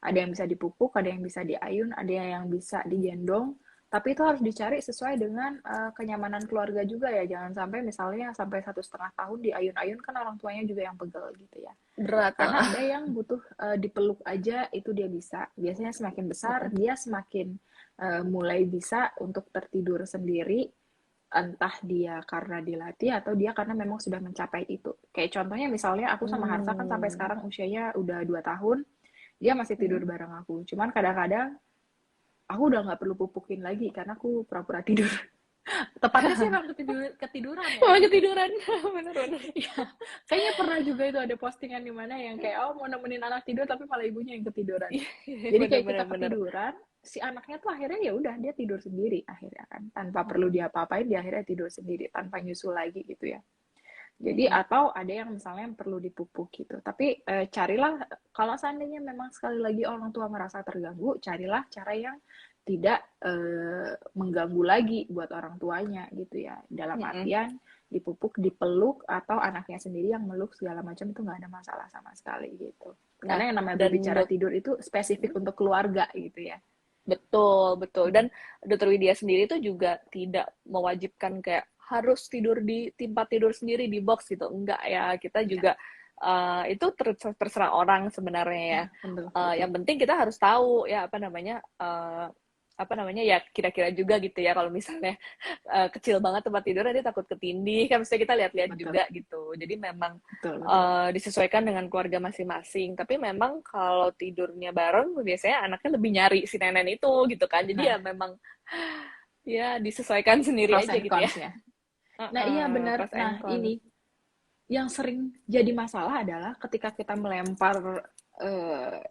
Ada yang bisa dipupuk, ada yang bisa diayun, ada yang bisa digendong. Tapi itu harus dicari sesuai dengan kenyamanan keluarga juga ya. Jangan sampai misalnya sampai 1,5 tahun diayun-ayun, kan orang tuanya juga yang pegel gitu ya. Berat. Karena ada yang butuh dipeluk aja itu dia bisa. Biasanya semakin besar dia semakin mulai bisa untuk tertidur sendiri, entah dia karena dilatih atau dia karena memang sudah mencapai itu. Kayak contohnya misalnya aku sama Harsa kan sampai sekarang usianya udah 2 tahun, dia masih tidur bareng aku. Cuman kadang-kadang aku udah nggak perlu pupukin lagi karena aku pura-pura tidur. Tepatnya sih emang ketiduran ya Malah gitu. ketiduran. Bener-bener. Iya, kayaknya pernah juga itu ada postingan di mana yang kayak oh mau nemenin anak tidur tapi malah ibunya yang ketiduran. Jadi kayak kita Bener-bener. ketiduran, si anaknya tuh akhirnya ya udah dia tidur sendiri akhirnya kan, tanpa perlu dia apa-apain dia akhirnya tidur sendiri tanpa nyusul lagi gitu ya. Jadi atau ada yang misalnya yang perlu dipupuk gitu. Tapi carilah kalau seandainya memang sekali lagi orang tua merasa terganggu, carilah cara yang tidak mengganggu lagi buat orang tuanya gitu ya. Dalam artian dipupuk, dipeluk, atau anaknya sendiri yang meluk segala macam itu nggak ada masalah sama sekali gitu. Nah, Karena yang namanya dan berbicara tidur itu spesifik untuk keluarga gitu ya. betul. Dan Dokter Widya sendiri tuh juga tidak mewajibkan kayak harus tidur di tempat tidur sendiri di box gitu. Enggak ya, kita Ya, juga itu terserah orang sebenarnya ya. betul, Yang betul. penting kita harus tahu ya apa namanya ya, kira-kira juga gitu ya kalau misalnya kecil banget tempat tidur nanti takut ketindih kan, mesti kita lihat-lihat Betul, juga gitu. Jadi memang betul, betul. disesuaikan dengan keluarga masing-masing. Tapi memang kalau tidurnya bareng biasanya anaknya lebih nyari si nenek itu gitu kan. Jadi Nah, ya memang ya disesuaikan sendiri pros aja and gitu ya. cons-nya. Nah, iya benar. Pros and Nah, cons. ini yang sering jadi masalah adalah ketika kita melempar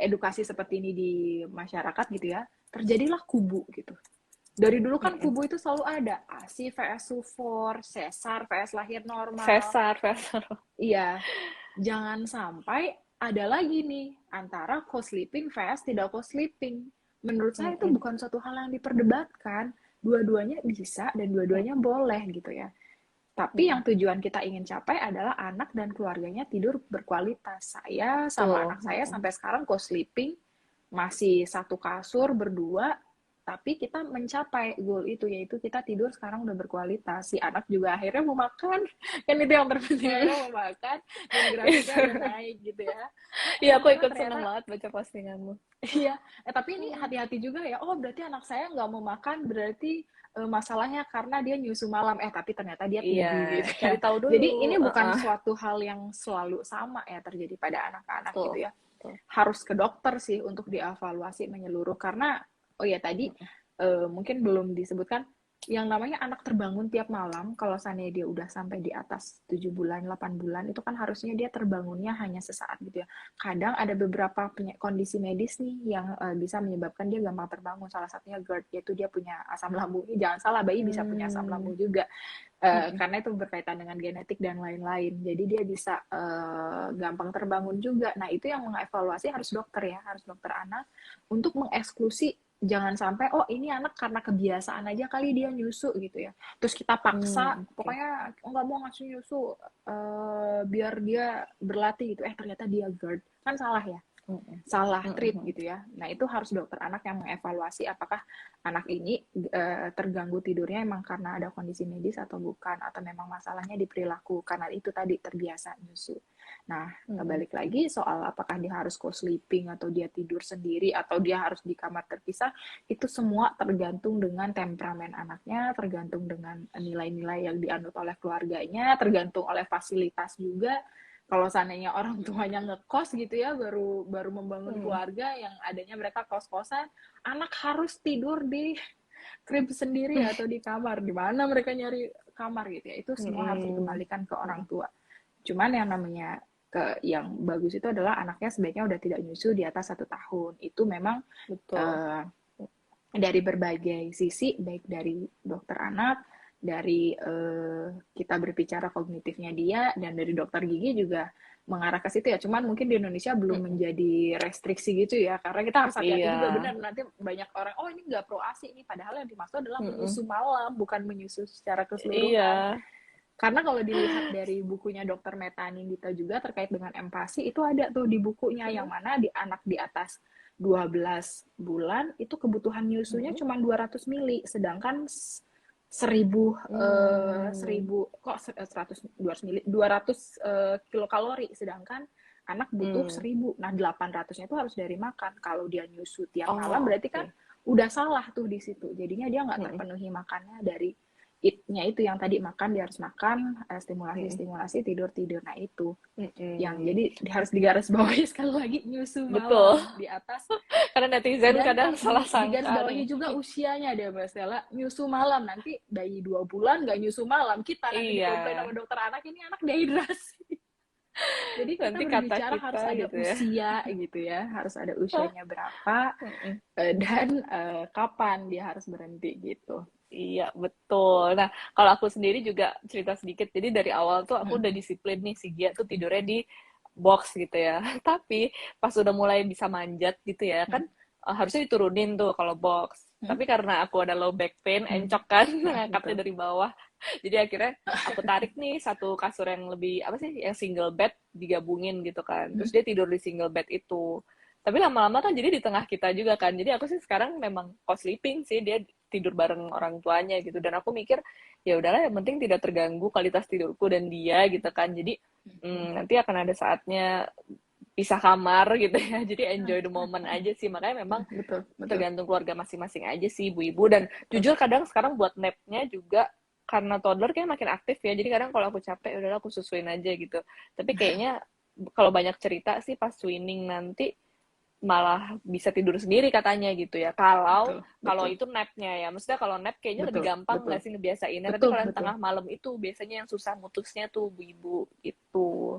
edukasi seperti ini di masyarakat gitu ya, terjadilah kubu gitu. Dari dulu kan kubu itu selalu ada, ASI vs SUFOR, sesar vs lahir normal. Sesar. Iya, jangan sampai ada lagi nih antara co-sleeping vs tidak co-sleeping. Menurut saya itu bukan suatu hal yang diperdebatkan. Dua-duanya bisa dan dua-duanya boleh gitu ya. Tapi yang tujuan kita ingin capai adalah anak dan keluarganya tidur berkualitas. Saya sama Tuh. anak saya sampai sekarang co-sleeping, masih satu kasur berdua, tapi kita mencapai goal itu, yaitu kita tidur sekarang udah berkualitas. Si anak juga akhirnya mau makan, kan itu yang terpenting, akhirnya mau makan, dan grafiknya udah naik gitu ya. Iya, aku Karena ikut ternyata, seneng banget baca postinganmu. iya, tapi ini hati-hati juga ya, oh berarti anak saya nggak mau makan, berarti masalahnya karena dia nyusu malam, tapi ternyata dia Iya, TB gitu ya. cari tahu dulu. Jadi ini bukan suatu hal yang selalu sama ya terjadi pada anak-anak Tuh. gitu ya. Harus ke dokter sih untuk dievaluasi menyeluruh, karena oh ya tadi mungkin belum disebutkan, yang namanya anak terbangun tiap malam, kalau seandainya dia udah sampai di atas 7 bulan, 8 bulan, itu kan harusnya dia terbangunnya hanya sesaat gitu ya. Kadang ada beberapa kondisi medis nih yang bisa menyebabkan dia gampang terbangun. Salah satunya GERD, yaitu dia punya asam lambung. Jangan salah, bayi bisa punya asam lambung juga. Mm-mm. Karena itu berkaitan dengan genetik dan lain-lain. Jadi dia bisa gampang terbangun juga. Nah, itu yang mengevaluasi harus dokter ya, harus dokter anak untuk mengeksklusi. Jangan sampai, oh ini anak karena kebiasaan aja kali dia nyusu gitu ya. Terus kita paksa, Oke. pokoknya nggak mau ngasih nyusu biar dia berlatih gitu. Ternyata dia GERD. Kan salah ya, Mm-mm. salah treat Mm-mm. gitu ya. Nah itu harus dokter anak yang mengevaluasi apakah anak ini terganggu tidurnya emang karena ada kondisi medis atau bukan, atau memang masalahnya di perilaku karena itu tadi terbiasa nyusu. Nah Mm-mm. balik lagi soal apakah dia harus co-sleeping atau dia tidur sendiri atau dia harus di kamar terpisah, itu semua tergantung dengan temperamen anaknya, tergantung dengan nilai-nilai yang dianut oleh keluarganya, tergantung oleh fasilitas juga. Kalau seandainya orang tuanya ngekos gitu ya, baru baru membangun Mm. keluarga yang adanya mereka kos-kosan, anak harus tidur di crib sendiri atau di kamar, di mana mereka nyari kamar gitu ya, itu semua harus Mm-mm. dikembalikan ke orang tua. Cuman yang namanya yang bagus itu adalah anaknya sebaiknya udah tidak nyusu di atas 1 tahun. Itu memang Betul. eh, dari berbagai sisi, baik dari dokter anak, dari kita berbicara kognitifnya dia, dan dari dokter gigi juga mengarah ke situ ya. Cuman mungkin di Indonesia belum Mm-mm. menjadi restriksi gitu ya, karena kita harus hati-hati Iya. juga, benar nanti banyak orang, oh ini nggak pro ASI nih, padahal yang dimaksud adalah Mm-mm. menyusu malam, bukan menyusu secara Iya. keseluruhan. Karena kalau dilihat dari bukunya Dokter Meta Nindita juga terkait dengan empati, itu ada tuh di bukunya yang mana di anak di atas 12 bulan itu kebutuhan nyusunya Mm-mm. cuma 200 mili, sedangkan 1000 Mm. 1000 kok 100 200 mili 200 kilokalori, sedangkan anak butuh Mm. 1000. Nah, 800-nya itu harus dari makan. Kalau dia nyusu tiap malam Oh, berarti kan oke. udah salah tuh di situ. Jadinya dia nggak Mm-mm. terpenuhi makannya dari it-nya itu yang tadi makan, dia harus makan, Mm-mm. stimulasi, tidur. Nah itu yang Mm-mm. jadi harus digarisbawahi sekali lagi, nyusu Betul. malam di atas. Karena netizen Dan kadang salah sangka digarisbawahi nih. juga usianya deh Mbak Stella, nyusu malam. Nanti bayi 2 bulan nggak nyusu malam, kita nanti Iya. dikomplain sama dokter anak, ini anak dehidrasi. Jadi kita Nanti kata berbicara kita harus ada gitu ya. usia gitu ya, harus ada usianya berapa, Mm-mm. dan kapan dia harus berhenti gitu. Iya, betul. Nah, kalau aku sendiri juga cerita sedikit. Jadi dari awal tuh aku udah disiplin nih, si Gia tuh tidurnya di box gitu ya. Tapi pas udah mulai bisa manjat gitu ya, kan harusnya diturunin tuh kalau box. Tapi karena aku ada low back pain, encok kan, ngangkatnya Betul. dari bawah. Jadi akhirnya aku tarik nih satu kasur yang lebih, apa sih, yang single bed digabungin gitu kan. Terus dia tidur di single bed itu. Tapi lama-lama kan jadi di tengah kita juga kan. Jadi aku sih sekarang memang co-sleeping sih, dia tidur bareng orang tuanya gitu. Dan aku mikir ya udahlah, yang penting tidak terganggu kualitas tidurku dan dia gitu kan. Jadi nanti akan ada saatnya pisah kamar gitu ya. Jadi enjoy the moment aja sih. Makanya memang Betul, betul. tergantung keluarga masing-masing aja sih ibu-ibu. Dan jujur kadang sekarang buat napnya juga karena toddler kayak makin aktif ya. Jadi kadang kalau aku capek udahlah aku susuin aja gitu. Tapi kayaknya kalau banyak cerita sih pas swimming nanti malah bisa tidur sendiri katanya gitu ya. Kalau Betul, kalau betul, itu napnya ya, maksudnya kalau nap kayaknya lebih betul, gampang betul, nggak sih ngebiasainnya. Tapi betul, kalau yang betul, tengah malam itu biasanya yang susah mutusnya tuh ibu-ibu itu.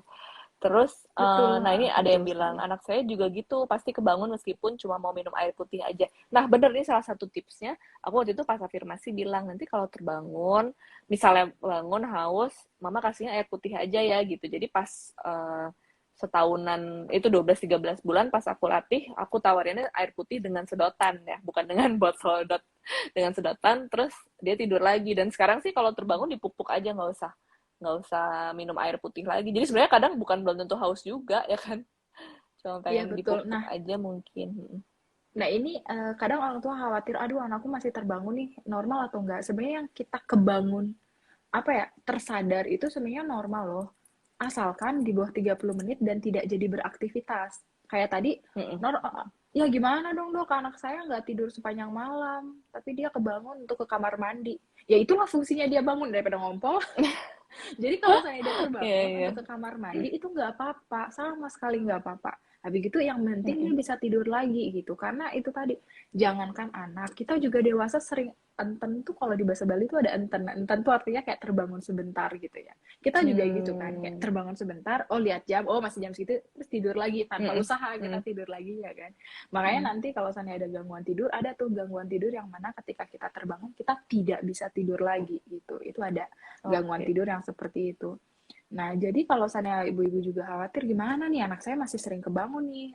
Terus, betul, nah ini ada betul yang bilang sekali. anak saya juga gitu, pasti kebangun meskipun cuma mau minum air putih aja. Nah bener nih salah satu tipsnya. Aku waktu itu pas afirmasi bilang nanti kalau terbangun, misalnya bangun haus, mama kasihnya air putih aja ya gitu. Jadi pas setahunan itu 12-13 bulan pas aku latih, aku tawarinnya air putih dengan sedotan ya, bukan dengan botol dot, dengan sedotan, terus dia tidur lagi. Dan sekarang sih kalau terbangun dipupuk aja, nggak usah minum air putih lagi. Jadi sebenarnya kadang bukan belum tentu haus juga ya kan, cuma Iya pengen betul. dipupuk aja mungkin. Nah ini kadang orang tua khawatir, aduh anakku masih terbangun nih, normal atau enggak? Sebenarnya yang kita kebangun, apa ya, tersadar itu sebenarnya normal loh. Asalkan di bawah 30 menit dan tidak jadi beraktivitas. Kayak tadi, Mm-mm. ya gimana dong dok, anak saya nggak tidur sepanjang malam, tapi dia kebangun untuk ke kamar mandi. Ya itulah fungsinya dia bangun daripada ngompol. Jadi kalau saya dia Iya, terbangun iya. untuk ke kamar mandi itu nggak apa-apa, sama sekali nggak apa-apa. Habis gitu yang penting dia Mm-mm. bisa tidur lagi gitu. Karena itu tadi, jangankan anak, kita juga dewasa sering enten tuh, kalau di bahasa Bali tuh ada enten. Enten tuh artinya kayak terbangun sebentar gitu ya. Kita juga gitu kan, kayak Hmm. terbangun sebentar, oh lihat jam, oh masih jam segitu, terus tidur lagi tanpa Mm-mm. usaha kita Mm-mm. tidur lagi ya kan. Makanya Mm-mm. nanti kalau misalnya ada gangguan tidur, ada tuh gangguan tidur yang mana ketika kita terbangun kita tidak bisa tidur lagi gitu. Itu ada gangguan Oke. tidur yang seperti itu. Nah, jadi kalau misalnya ibu-ibu juga khawatir, gimana nih anak saya masih sering kebangun nih,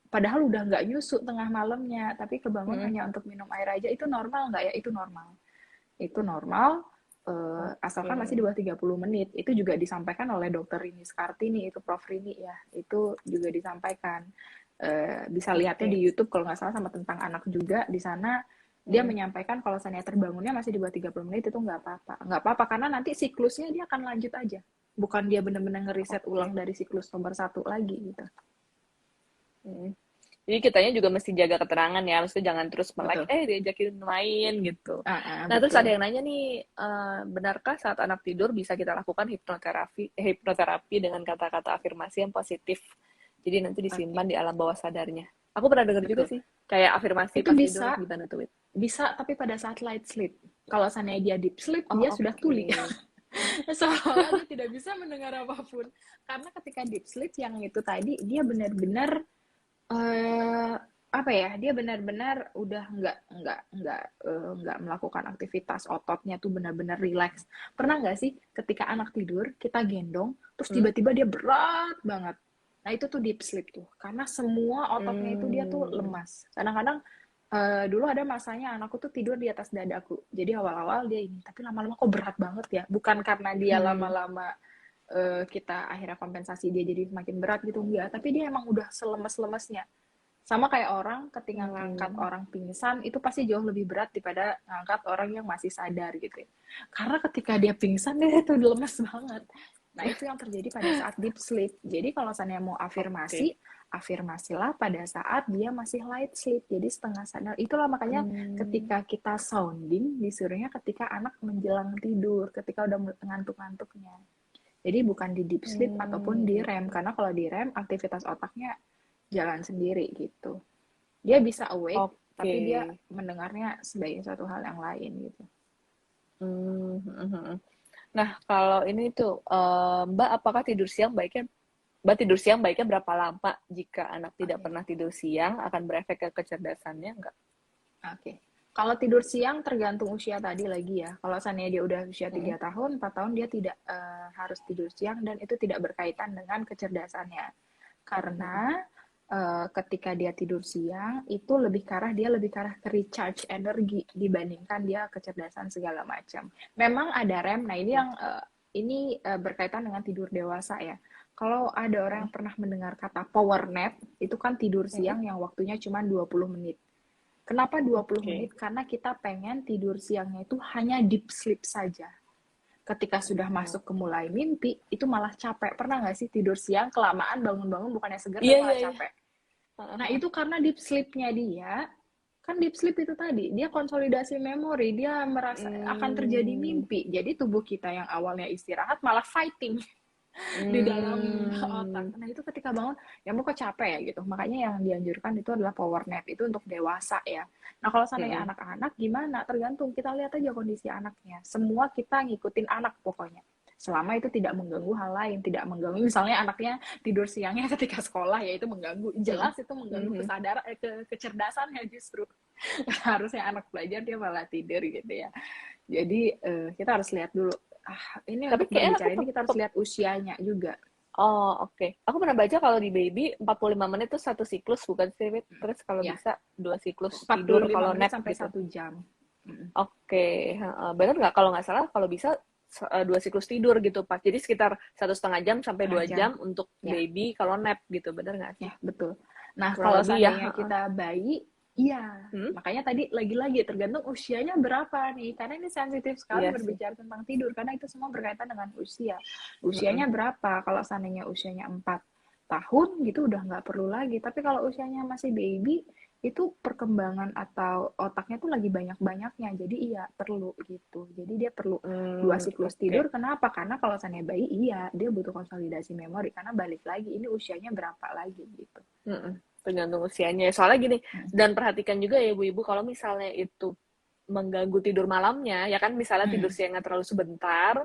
padahal udah nggak nyusu tengah malamnya, tapi kebangun Mm-mm. hanya untuk minum air aja, itu normal nggak ya? Itu normal. Itu normal, Oke. asalkan masih di bawah 30 menit. Itu juga disampaikan oleh dokter Rini Skartini, itu Prof. Rini ya. Itu juga disampaikan. Bisa lihatnya di Oke. YouTube kalau nggak salah, sama tentang anak juga. Di sana dia Mm-mm. menyampaikan kalau misalnya terbangunnya masih di bawah 30 menit itu nggak apa-apa. Nggak apa-apa karena nanti siklusnya dia akan lanjut aja. Bukan dia benar-benar ngeriset ulang Oke. dari siklus nomor satu lagi gitu. Mm. Jadi kitanya juga mesti jaga keterangan ya, maksudnya jangan terus melek, Betul. diajakin main gitu. Nah, terus ada Betul. yang nanya nih, benarkah saat anak tidur bisa kita lakukan hipnoterapi dengan kata-kata afirmasi yang positif? Jadi nanti Oke. disimpan di alam bawah sadarnya. Aku pernah dengar juga Betul. sih, kayak afirmasi Itu pas tidur bisa, gimana tuh, Wit? tapi pada saat light sleep. Kalau seandainya dia deep sleep, Oh, dia sudah oke. tuli. Seolah dia tidak bisa mendengar apapun. Karena ketika deep sleep yang itu tadi, dia benar-benar eh apa ya? Dia benar-benar udah nggak melakukan aktivitas, ototnya tuh benar-benar relax. Pernah nggak sih ketika anak tidur kita gendong, terus Hmm? tiba-tiba dia berat banget. Nah itu tuh deep sleep tuh, karena semua ototnya itu dia tuh Hmm. lemas. Kadang-kadang dulu ada masanya anakku tuh tidur di atas dadaku. Jadi awal-awal dia ini, tapi lama-lama kok berat banget ya. Bukan karena dia Hmm. lama-lama kita akhirnya kompensasi dia jadi semakin berat gitu, enggak. Tapi dia emang udah selemes-lemesnya. Sama kayak orang ketika ngangkat Hmm. orang pingsan itu pasti jauh lebih berat daripada ngangkat orang yang masih sadar gitu ya. Karena ketika dia pingsan dia tuh lemes banget. Nah, itu yang terjadi pada saat deep sleep. Jadi kalau misalnya mau Oke. afirmasi, afirmasilah pada saat dia masih light sleep. Jadi setengah sadar. Itulah makanya Hmm. ketika kita sounding disuruhnya ketika anak menjelang tidur, ketika udah ngantuk-ngantuknya. Jadi bukan di deep sleep ataupun di Hmm. REM, karena kalau di REM aktivitas otaknya jalan sendiri gitu. Dia bisa awake, Oke. tapi dia mendengarnya sebagai suatu hal yang lain gitu. Hmm. Hmm. Hmm. Nah, kalau ini tuh, Mbak, apakah Mbak tidur siang baiknya berapa lama? Jika anak tidak Oke, pernah tidur siang, akan berefek ke kecerdasannya nggak? oke. Kalau tidur siang tergantung usia tadi lagi ya. Kalau seandainya dia udah usia Mm-mm. 3 tahun, 4 tahun dia tidak harus tidur siang dan itu tidak berkaitan dengan kecerdasannya. Mm-mm. Karena ketika dia tidur siang itu lebih ke arah dia lebih ke arah ke recharge energi dibandingkan dia kecerdasan segala macam. Memang ada REM. Nah, ini Oke. yang berkaitan dengan tidur dewasa ya. Kalau ada orang Mm-mm. yang pernah mendengar kata power nap, itu kan tidur Mm-mm. siang yang waktunya cuma 20 menit. Kenapa 20 Oke. menit? Karena kita pengen tidur siangnya itu hanya deep sleep saja. Ketika sudah masuk ke Oke. mulai mimpi, itu malah capek. Pernah nggak sih tidur siang, kelamaan bangun-bangun bukannya seger, Iya, tapi iya, malah iya. capek? Heeh, Nah, heeh. itu karena deep sleep-nya dia, kan deep sleep itu tadi, dia konsolidasi memori, dia merasa akan terjadi Hmm. mimpi. Jadi tubuh kita yang awalnya istirahat malah fighting di dalam otak. Hmm. Nah, itu ketika bangun, ya mau kok capek ya gitu. Makanya yang dianjurkan itu adalah power nap. Itu untuk dewasa ya. Nah, kalau seandainya Mm-mm. anak-anak gimana? Tergantung. Kita lihat aja kondisi anaknya. Semua kita ngikutin anak pokoknya. Selama itu tidak mengganggu hal lain, tidak mengganggu misalnya anaknya tidur siangnya ketika sekolah, ya itu mengganggu. Mm-mm. Jelas itu mengganggu Mhm. kesadaran kecerdasannya justru. Harusnya anak belajar dia malah tidur gitu ya. Jadi kita harus lihat dulu. Ini Tapi untuk kayaknya berbicara ini kita harus lihat usianya juga. oh, oke. Aku pernah baca kalau di baby 45 menit tuh satu siklus, bukan sih, Wit? Terus kalau Ya, bisa dua siklus tidur 45 kalau menit nap sampai gitu. 1 jam. Mm. Oke, heeh. Bener nggak? Kalau nggak salah, kalau bisa dua siklus tidur gitu, Pak. Jadi sekitar 1,5 jam sampai Setengah dua jam. jam untuk Ya, baby kalau nap gitu. Bener nggak sih? ya, betul. Nah, Kurang kalau lebih ya. seandainya Heeh. kita bayi, iya. Hmm? Makanya tadi lagi-lagi tergantung usianya berapa nih. Karena ini sensitif sekali Iya sih. berbicara tentang tidur. Karena itu semua berkaitan dengan usia. Mm-mm. Usianya berapa? Kalau seandainya usianya 4 tahun gitu udah nggak perlu lagi. Tapi kalau usianya masih baby, itu perkembangan atau otaknya tuh lagi banyak-banyaknya. Jadi iya perlu gitu. Jadi dia perlu 2 siklus Oke. tidur. Kenapa? Karena kalau seandainya bayi iya dia butuh konsolidasi memori karena balik lagi ini usianya berapa lagi gitu. Mm-mm. Tergantung usianya. Soalnya gini, dan perhatikan juga ya ibu-ibu kalau misalnya itu mengganggu tidur malamnya, ya kan misalnya tidur Hmm. siangnya terlalu sebentar,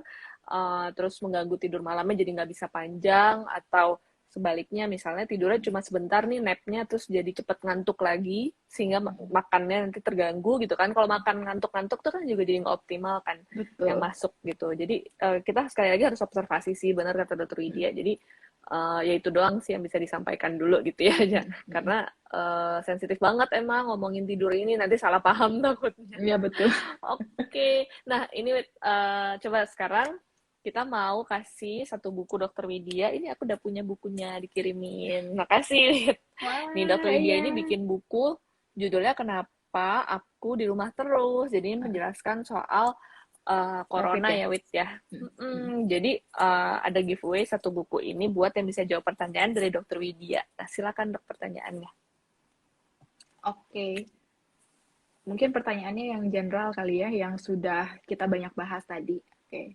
terus mengganggu tidur malamnya jadi nggak bisa panjang, atau sebaliknya misalnya tidurnya cuma sebentar nih napnya terus jadi cepet ngantuk lagi sehingga makannya nanti terganggu gitu kan. Kalau makan ngantuk-ngantuk tuh kan juga jadi nggak optimal kan yang Betul. masuk gitu. Jadi kita sekali lagi harus observasi sih, benar kata dokter Widya. Jadi ya itu doang sih yang bisa disampaikan dulu gitu ya aja, karena sensitif banget emang ngomongin tidur ini, nanti salah paham takutnya. Iya betul. Oke, nah ini coba sekarang kita mau kasih satu buku dokter Widya. Ini aku udah punya bukunya dikirimin. Makasih, Wid. Nih dokter Wah, Widya iya. ini bikin buku judulnya Kenapa Aku di Rumah Terus. Jadi ini menjelaskan soal COVID corona ya. ya, Wid ya. Jadi ada giveaway satu buku ini buat yang bisa jawab pertanyaan dari dokter Widya. Nah, silakan dok pertanyaannya. Oke. Mungkin pertanyaannya yang general kali ya, yang sudah kita banyak bahas tadi. Oke.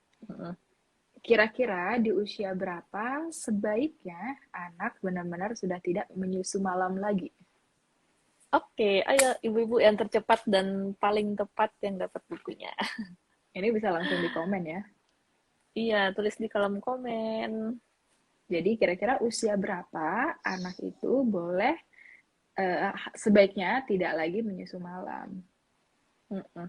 Kira-kira di usia berapa sebaiknya anak benar-benar sudah tidak menyusu malam lagi? Oke, ayo ibu-ibu yang tercepat dan paling tepat yang dapat bukunya. Ini bisa langsung di komen ya. Iya, tulis di kolom komen. Jadi kira-kira usia berapa anak itu boleh sebaiknya tidak lagi menyusu malam? Mm-mm.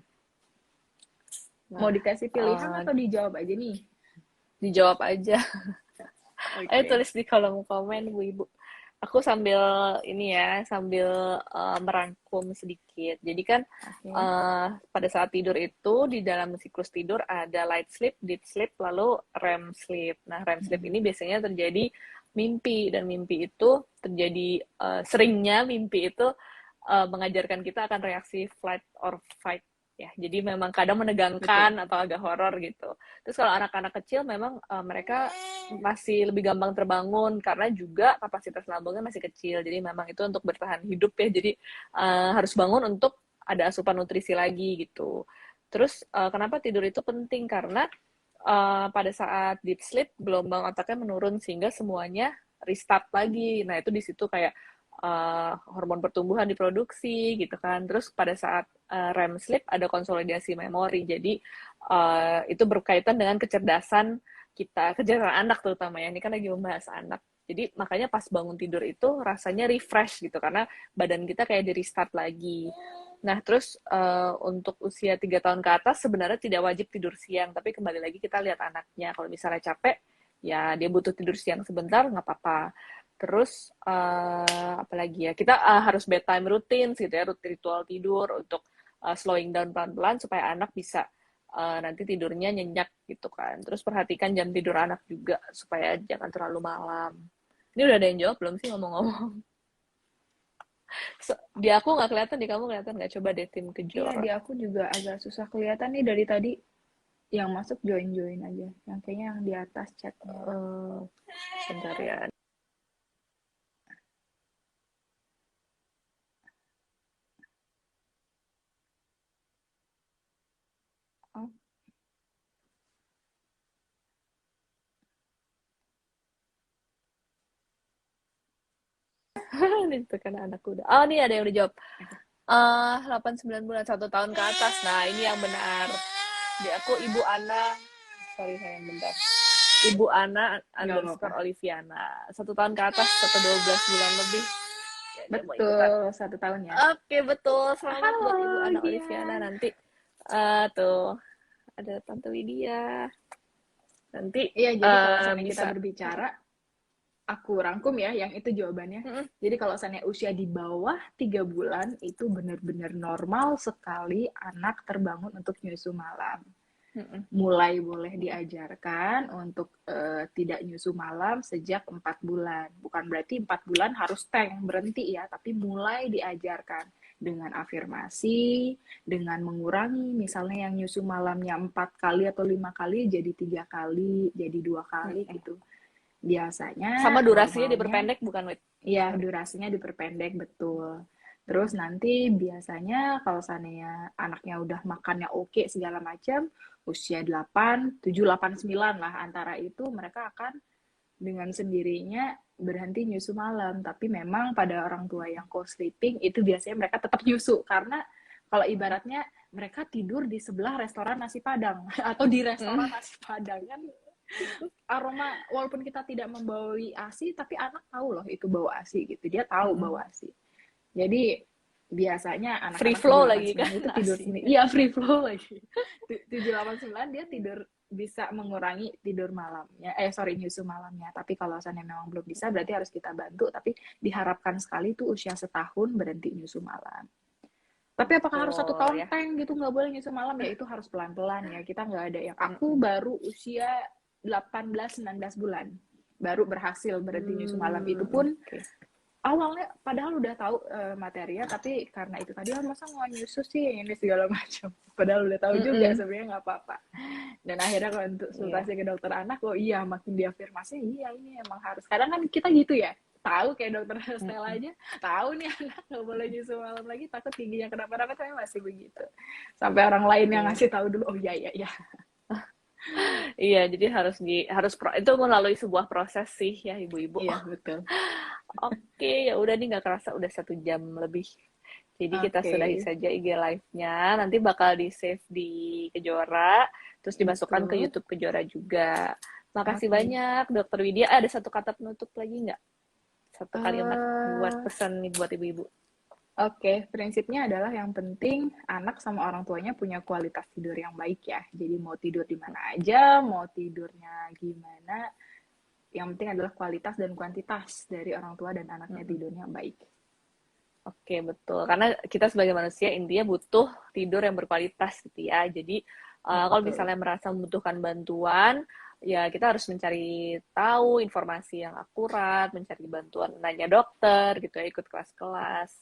Mau Nah, dikasih pilihan atau dijawab aja nih? dijawab aja. Ayo Oke. tulis di kolom komen, Bu Ibu. Aku sambil ini ya, sambil merangkum sedikit. Jadi kan Oke. pada saat tidur itu di dalam siklus tidur ada light sleep, deep sleep, lalu REM sleep. Nah, REM sleep ini biasanya terjadi mimpi, dan mimpi itu terjadi seringnya mimpi itu mengajarkan kita akan reaksi flight or fight ya. Jadi memang kadang Betul. menegangkan atau agak horor gitu. Terus kalau anak-anak kecil memang mereka masih lebih gampang terbangun karena juga kapasitas lambungnya masih kecil. Jadi memang itu untuk bertahan hidup ya. Jadi harus bangun untuk ada asupan nutrisi lagi gitu. Terus kenapa tidur itu penting? Karena pada saat deep sleep gelombang otaknya menurun sehingga semuanya restart lagi. Nah itu di situ kayak hormon pertumbuhan diproduksi gitu kan. Terus pada saat REM sleep ada konsolidasi memori. Jadi itu berkaitan dengan kecerdasan kita, kecerdasan anak terutama ya. Ini kan lagi membahas anak. Jadi makanya pas bangun tidur itu rasanya refresh gitu karena badan kita kayak di restart lagi. Nah, terus untuk usia 3 tahun ke atas sebenarnya tidak wajib tidur siang, tapi kembali lagi kita lihat anaknya. Kalau misalnya capek, ya dia butuh tidur siang sebentar, nggak apa-apa. Terus apalagi ya, kita harus bedtime routine gitu ya, ritual tidur untuk slowing down pelan-pelan supaya anak bisa nanti tidurnya nyenyak gitu kan. Terus perhatikan jam tidur anak juga supaya jangan terlalu malam. Ini udah ada yang jawab belum sih ngomong-ngomong? Di aku nggak kelihatan, di kamu kelihatan nggak? Coba deh tim Iya, kejora. di aku juga agak susah kelihatan nih dari tadi. Yang masuk join-join aja. Yang kayaknya yang di atas chatnya. Eh, Bentar ya. Oh, Ini tuh kan anakku udah. Oh, nih ada yang udah jawab. 8-9 bulan, 1 tahun ke atas. Nah, ini yang benar. Di aku Ibu Ana. Sorry sayang, bentar. Ibu Ana nggak apa-apa. underscore Oliviana. 1 tahun ke atas atau 12 bulan lebih. Ya, dia mau ikutan. Betul, 1 tahun ya. Oke, betul. Selamat buat Ibu Halo, Ana Oliviana. Gian. Nanti tuh ada Tante Widya. Nanti Iya, jadi kalau seandainya kita bisa. berbicara, aku rangkum ya, yang itu jawabannya. Mm-mm. Jadi kalau seandainya usia di bawah 3 bulan, itu benar-benar normal sekali anak terbangun untuk nyusu malam. Mm-mm. Mulai boleh diajarkan untuk tidak nyusu malam sejak 4 bulan. Bukan berarti 4 bulan harus tank, berhenti ya, tapi mulai diajarkan dengan afirmasi, dengan mengurangi, misalnya yang nyusu malamnya 4 kali atau 5 kali jadi 3 kali, jadi 2 kali Mm-mm. gitu. Biasanya Sama durasinya normalnya diperpendek bukan, Wit? ya durasinya diperpendek betul. Terus nanti biasanya kalau seandainya anaknya udah makannya oke segala macam, usia 8, 7, 8, 9 lah antara itu mereka akan dengan sendirinya berhenti nyusu malam. Tapi memang pada orang tua yang co-sleeping itu biasanya mereka tetap nyusu karena kalau ibaratnya mereka tidur di sebelah restoran nasi Padang atau di restoran nasi Padang kan aroma walaupun kita tidak membawa ASI tapi anak tahu loh itu bau ASI gitu. Dia tahu bau ASI. Jadi biasanya Free anak-anak flow 7, 8, lagi 9 kan itu tidur sendiri. asinya. Iya, free flow lagi. 7, 8, 9 dia tidur bisa mengurangi tidur malamnya. Sorry, nyusu malamnya. Tapi kalau misalnya memang belum bisa, berarti harus kita bantu. Tapi diharapkan sekali tuh usia setahun berhenti nyusu malam. Tapi apakah harus 1 Betul tahun ya. tank gitu nggak boleh nyusu malam? Ya itu harus pelan-pelan ya. Kita nggak ada yang aku baru usia 18-19 bulan baru berhasil berhenti nyusu malam. Itu pun Okay. awalnya padahal udah tahu materinya, tapi karena itu tadi masa mau nyusu sih ini segala macam. Padahal udah tahu juga sebenarnya nggak apa-apa. Dan akhirnya kalau untuk konsultasi ke dokter anak, oh iya makin diafirmasi, iya ini emang harus. Kadang kan kita gitu ya, tahu kayak dokter Stella aja, tahu nih anak nggak boleh nyusu malam lagi, takut tingginya kenapa-napa, tapi masih begitu. Sampai orang lain yang ngasih tahu dulu, oh iya iya iya. Iya, jadi itu melalui sebuah proses sih ya ibu-ibu. Iya betul. Oke, ya udah nih nggak kerasa udah 1 jam lebih. Jadi kita Oke, sudahi saja IG live-nya. Nanti bakal di-save di Kejora, terus dimasukkan ke betul. YouTube Kejora juga. Makasih Oke. banyak, Dokter Widya. Ada satu kata penutup lagi nggak? Satu kalimat buat eh pesan nih buat ibu-ibu. Oke, prinsipnya adalah yang penting anak sama orang tuanya punya kualitas tidur yang baik ya. Jadi mau tidur di mana aja, mau tidurnya gimana, yang penting adalah kualitas dan kuantitas dari orang tua dan anaknya tidurnya baik. Oke, betul. Karena kita sebagai manusia intinya butuh tidur yang berkualitas gitu ya. Jadi kalau Betul. misalnya merasa membutuhkan bantuan, ya kita harus mencari tahu informasi yang akurat, mencari bantuan nanya dokter gitu ya, ikut kelas-kelas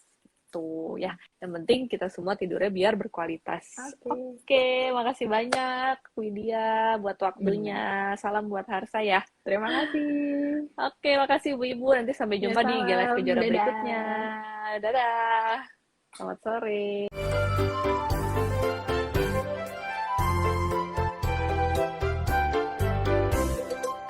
gitu ya. Yang penting kita semua tidurnya biar berkualitas. Oke. Oke, makasih banyak Widya buat Benar. waktunya. Salam buat Harsa ya. Terima kasih. Oke, makasih ibu-ibu. Nanti sampai Ya jumpa di IG Live salam, Kejora berikutnya. dadah. Dadah. Selamat sore.